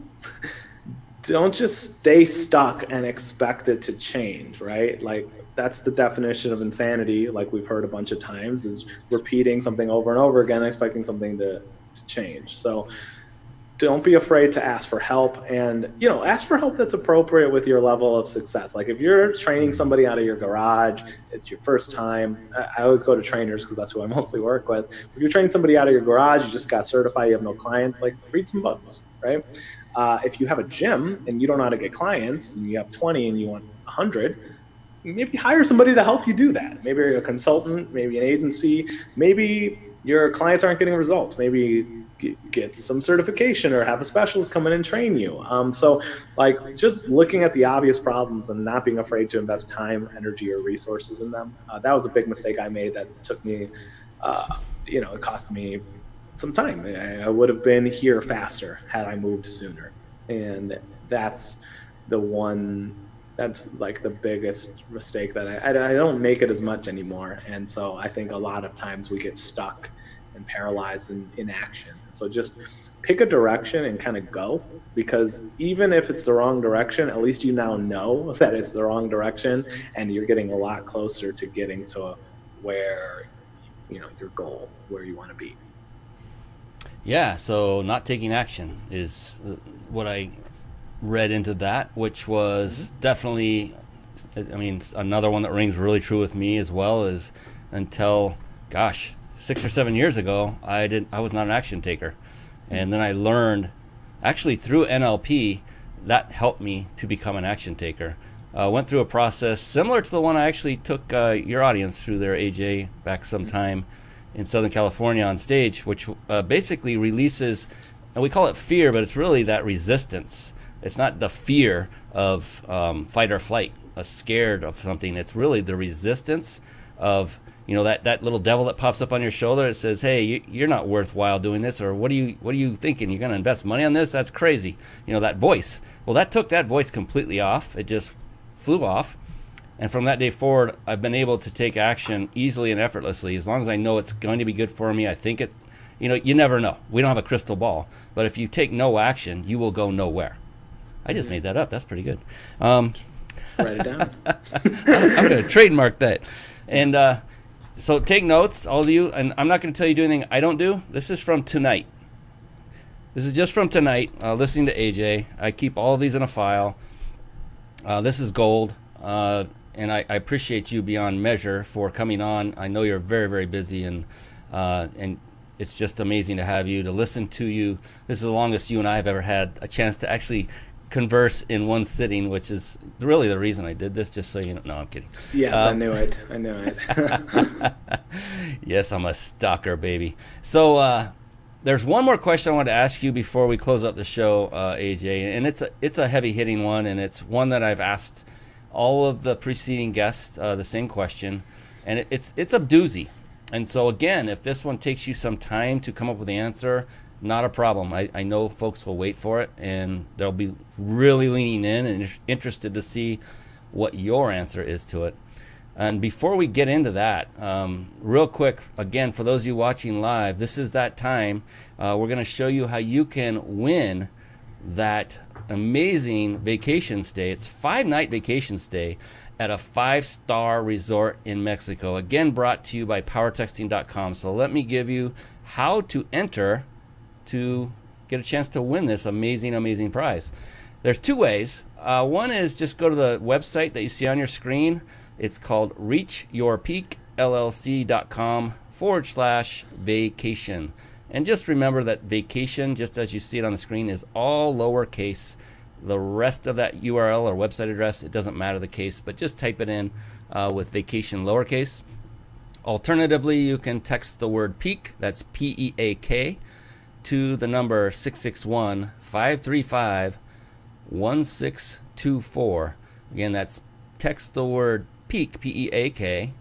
just stay stuck and expect it to change, right? Like that's the definition of insanity, like we've heard a bunch of times, is repeating something over and over again, expecting something to change. So don't be afraid to ask for help, and ask for help that's appropriate with your level of success. Like if you're training somebody out of your garage, it's your first time. I always go to trainers because that's who I mostly work with. If you're training somebody out of your garage, you just got certified, you have no clients, like read some books, right? If you have a gym and you don't know how to get clients and you have 20 and you want 100, maybe hire somebody to help you do that. Maybe you're a consultant, maybe an agency, maybe your clients aren't getting results. Maybe get some certification or have a specialist come in and train you. So like just looking at the obvious problems and not being afraid to invest time, energy, or resources in them. That was a big mistake I made that took me, it cost me some time. I would have been here faster had I moved sooner. And that's like the biggest mistake that I don't make it as much anymore. And so I think a lot of times we get stuck and paralyzed in inaction. So just pick a direction and kind of go, because even if it's the wrong direction, at least you now know that it's the wrong direction and you're getting a lot closer to getting to where, your goal, where you want to be. Yeah, so not taking action is what I read into that, which was definitely, another one that rings really true with me as well, is until, 6 or 7 years ago, I was not an action taker. And then I learned, actually through NLP, that helped me to become an action taker. Went through a process similar to the one I actually took your audience through there, AJ, back sometime in Southern California on stage, which basically releases, and we call it fear, but it's really that resistance. It's not the fear of fight or flight, scared of something. It's really the resistance of, that little devil that pops up on your shoulder. It says, hey, you're not worthwhile doing this, or what are you thinking? You're going to invest money on this? That's crazy. That voice. Well, that took that voice completely off. It just flew off. And from that day forward, I've been able to take action easily and effortlessly, as long as I know it's going to be good for me. I think it, you never know. We don't have a crystal ball. But if you take no action, you will go nowhere. I just made that up. That's pretty good. Write it down. I'm going to trademark that. And so take notes, all of you. And I'm not going to tell you to do anything I don't do. This is from tonight. This is just from tonight, listening to AJ. I keep all of these in a file. This is gold. And I appreciate you beyond measure for coming on. I know you're very, very busy, and it's just amazing to have you, to listen to you. This is the longest you and I have ever had a chance to actually converse in one sitting, which is really the reason I did this, just so you know. No, I'm kidding. Yes, I knew it. Yes, I'm a stalker, baby. So there's one more question I want to ask you before we close up the show, AJ, and it's a heavy-hitting one, and it's one that I've asked all of the preceding guests the same question, and it's a doozy. And so again, if this one takes you some time to come up with the answer, not a problem. I know folks will wait for it, and they'll be really leaning in and interested to see what your answer is to it. And before we get into that, real quick, again, for those of you watching live, this is that time. We're going to show you how you can win that amazing vacation stay. It's 5-night vacation stay at a 5-star resort in Mexico. Again, brought to you by powertexting.com. So let me give you how to enter to get a chance to win this amazing, amazing prize. There's two ways. One is just go to the website that you see on your screen. It's called reachyourpeakllc.com/vacation. And just remember that vacation, just as you see it on the screen, is all lowercase. The rest of that URL or website address, it doesn't matter the case, but just type it in with vacation lowercase. Alternatively, you can text the word peak, that's PEAK, to the number 661-535-1624. Again, that's text the word peak, PEAK,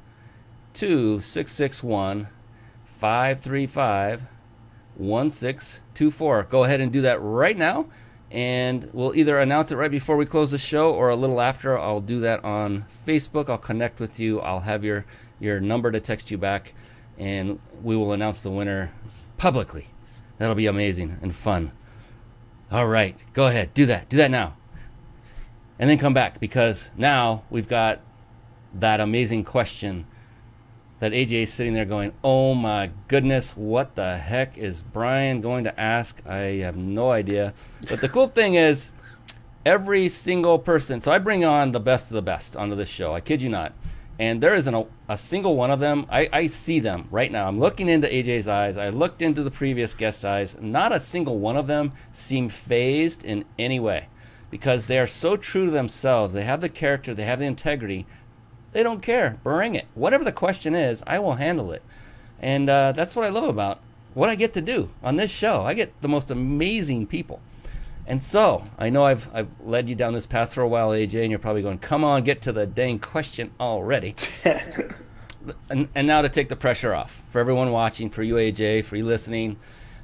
to 661-535-1624. Go ahead and do that right now, and we'll either announce it right before we close the show or a little after. I'll do that on Facebook. I'll connect with you. I'll have your number to text you back, and we will announce the winner publicly. That'll be amazing and fun. All right, go ahead, do that now, and then come back, because now we've got that amazing question that AJ is sitting there going, oh my goodness, what the heck is Brian going to ask? I have no idea. But the cool thing is, every single person, so I bring on the best of the best onto this show, I kid you not, and there isn't a single one of them. I see them right now. I'm looking into AJ's eyes. I looked into the previous guest's eyes. Not a single one of them seem phased in any way, because they are so true to themselves. They have the character. They have the integrity. They don't care. Bring it. Whatever the question is, I will handle it. And that's what I love about what I get to do on this show. I get the most amazing people. And so, I know I've led you down this path for a while, AJ, and you're probably going, come on, get to the dang question already. and now to take the pressure off, for everyone watching, for you, AJ, for you listening,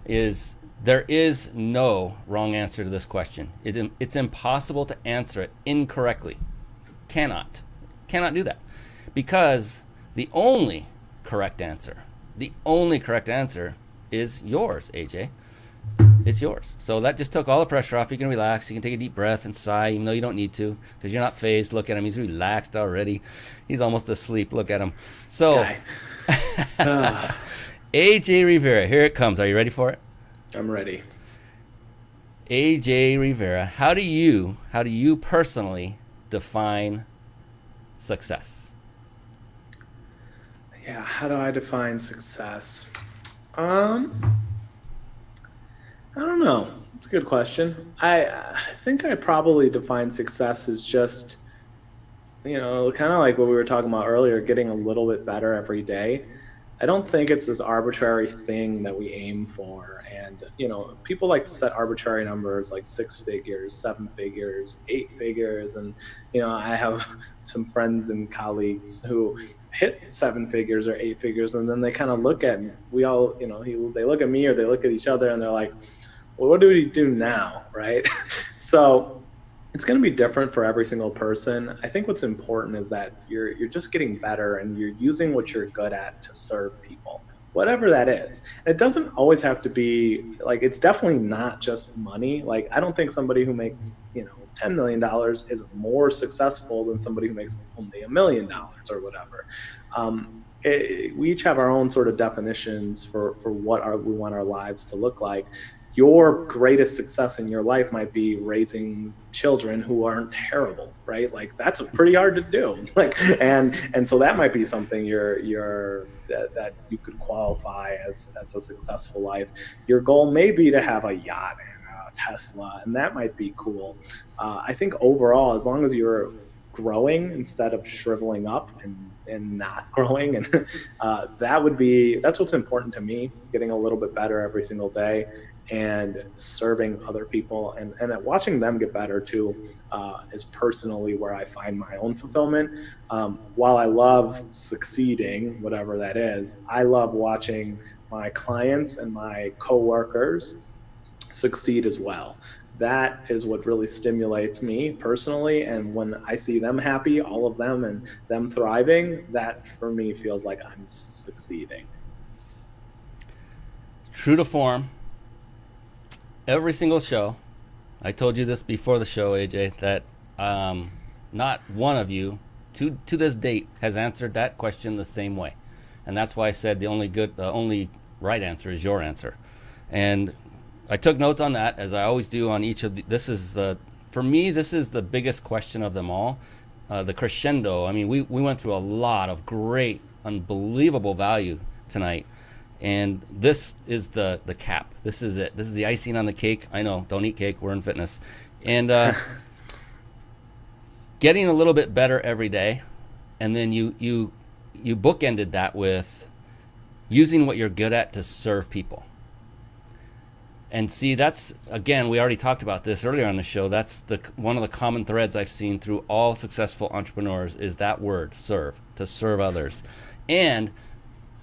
is there is no wrong answer to this question. It's impossible to answer it incorrectly. Cannot do that. Because the only correct answer is yours, AJ. It's yours. So that just took all the pressure off. You can relax. You can take a deep breath and sigh, even though you don't need to, because you're not phased. Look at him. He's relaxed already. He's almost asleep. Look at him. So, AJ Rivera, here it comes. Are you ready for it? I'm ready. AJ Rivera, how do you personally define success? Yeah, how do I define success? I don't know. It's a good question. I think I probably define success as just, kind of like what we were talking about earlier, getting a little bit better every day. I don't think it's this arbitrary thing that we aim for. And, people like to set arbitrary numbers like 6 figures, 7 figures, 8 figures. And, I have some friends and colleagues who hit 7 figures or 8 figures, and then they kind of look at me. They look at me or they look at each other and they're like, well, what do we do now, right? So it's going to be different for every single person. I think what's important is that you're just getting better and you're using what you're good at to serve people, whatever that is. And it doesn't always have to be it's definitely not just money. Like, I don't think somebody who makes, $10 million is more successful than somebody who makes only $1 million or whatever. We each have our own sort of definitions for what we want our lives to look like. Your greatest success in your life might be raising children who aren't terrible, right? Like, that's pretty hard to do. And so that might be something that you could qualify as a successful life. Your goal may be to have a yacht and a Tesla, and that might be cool. I think overall, as long as you're growing instead of shriveling up and not growing, and that's what's important to me, getting a little bit better every single day and serving other people and watching them get better too, is personally where I find my own fulfillment. While I love succeeding, whatever that is, I love watching my clients and my coworkers succeed as well. That is what really stimulates me personally. And when I see them happy, all of them, and them thriving, that for me feels like I'm succeeding. True to form. Every single show, I told you this before the show, AJ, that not one of you to this date has answered that question the same way. And that's why I said the only right answer is your answer. And I took notes on that, as I always do on each of this is the for me, this is the biggest question of them all. The crescendo. I mean, we went through a lot of great, unbelievable value tonight. And this is the cap. This is it. This is the icing on the cake. I know, don't eat cake. We're in fitness. And getting a little bit better every day. And then you bookended that with using what you're good at to serve people. And see, that's, again, we already talked about this earlier on the show. That's one of the common threads I've seen through all successful entrepreneurs is that word, serve, to serve others. And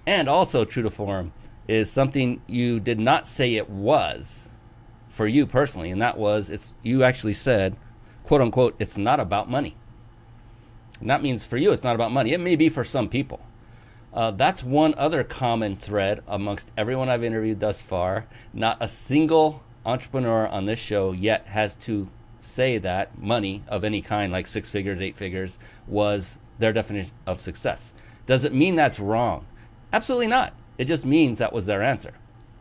also true to form is something you did not say it was for you personally, and that was, you actually said, quote unquote, it's not about money. And that means for you, it's not about money. It may be for some people. That's one other common thread amongst everyone I've interviewed thus far. Not a single entrepreneur on this show yet has to say that money of any kind, like 6 figures, 8 figures, was their definition of success. Does it mean that's wrong? Absolutely not. It just means that was their answer.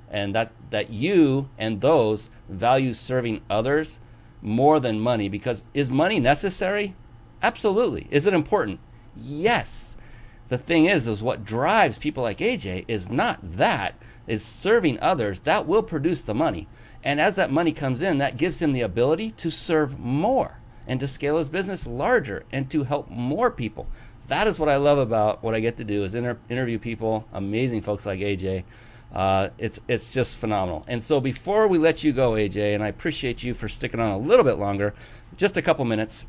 And that you and those value serving others more than money, because is money necessary? Absolutely. Is it important? Yes. The thing is what drives people like AJ is not that, is serving others. That will produce the money. And as that money comes in, that gives him the ability to serve more and to scale his business larger and to help more people. That is what I love about what I get to do, is interview people, amazing folks like AJ. It's just phenomenal. And so before we let you go, AJ, and I appreciate you for sticking on a little bit longer, just a couple minutes,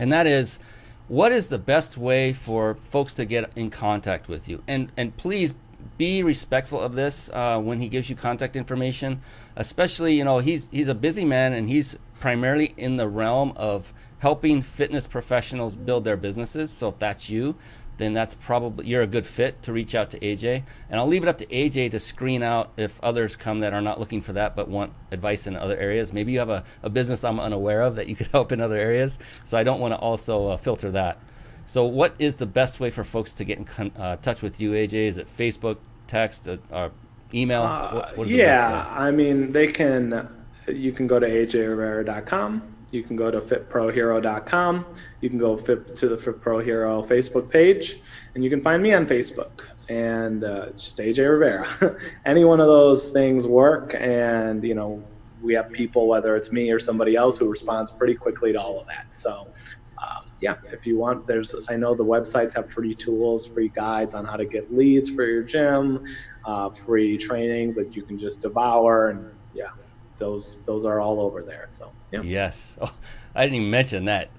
and that is, what is the best way for folks to get in contact with you? And please be respectful of this when he gives you contact information. Especially, he's a busy man, and he's primarily in the realm of helping fitness professionals build their businesses. So if that's you, then that's probably, you're a good fit to reach out to AJ. And I'll leave it up to AJ to screen out if others come that are not looking for that but want advice in other areas. Maybe you have a business I'm unaware of that you could help in other areas. So I don't want to also filter that. So what is the best way for folks to get in touch with you, AJ? Is it Facebook, text, or email? What is the best way? I mean, you can go to ajrivera.com. You can go to fitprohero.com. You can go to the Fit Pro Hero Facebook page, and you can find me on Facebook. And it's just AJ Rivera. Any one of those things work, and we have people, whether it's me or somebody else, who responds pretty quickly to all of that. So if you want, I know the websites have free tools, free guides on how to get leads for your gym, free trainings that you can just devour, and those are all over there. So yes. Oh, I didn't even mention that.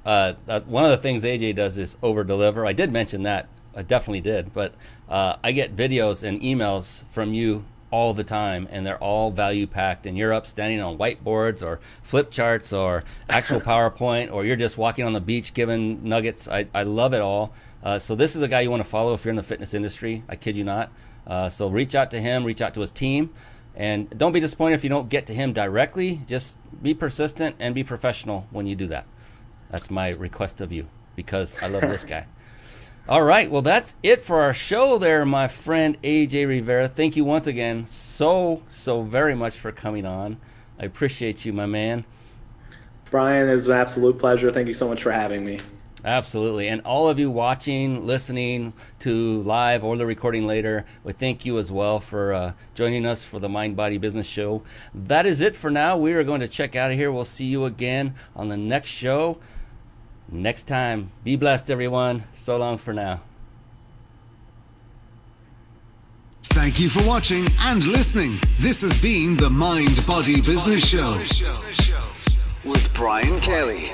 One of the things AJ does is over deliver. I did mention that. I definitely did. But I get videos and emails from you all the time, and they're all value packed, and you're up standing on whiteboards or flip charts or actual PowerPoint, or you're just walking on the beach giving nuggets. I love it all. So this is a guy you want to follow if you're in the fitness industry. I kid you not. So reach out to him, reach out to his team. And don't be disappointed if you don't get to him directly. Just be persistent and be professional when you do that. That's my request of you, because I love this guy. All right, well, that's it for our show there, my friend AJ Rivera. Thank you once again so very much for coming on. I appreciate you, my man. Brian, it's an absolute pleasure. Thank you so much for having me. Absolutely. And all of you watching, listening to live or the recording later, we thank you as well for joining us for the Mind Body Business Show. That is it for now. We are going to check out of here. We'll see you again on the next show next time. Be blessed, everyone. So long for now. Thank you for watching and listening. This has been the Mind Body Business Show with Brian Kelly.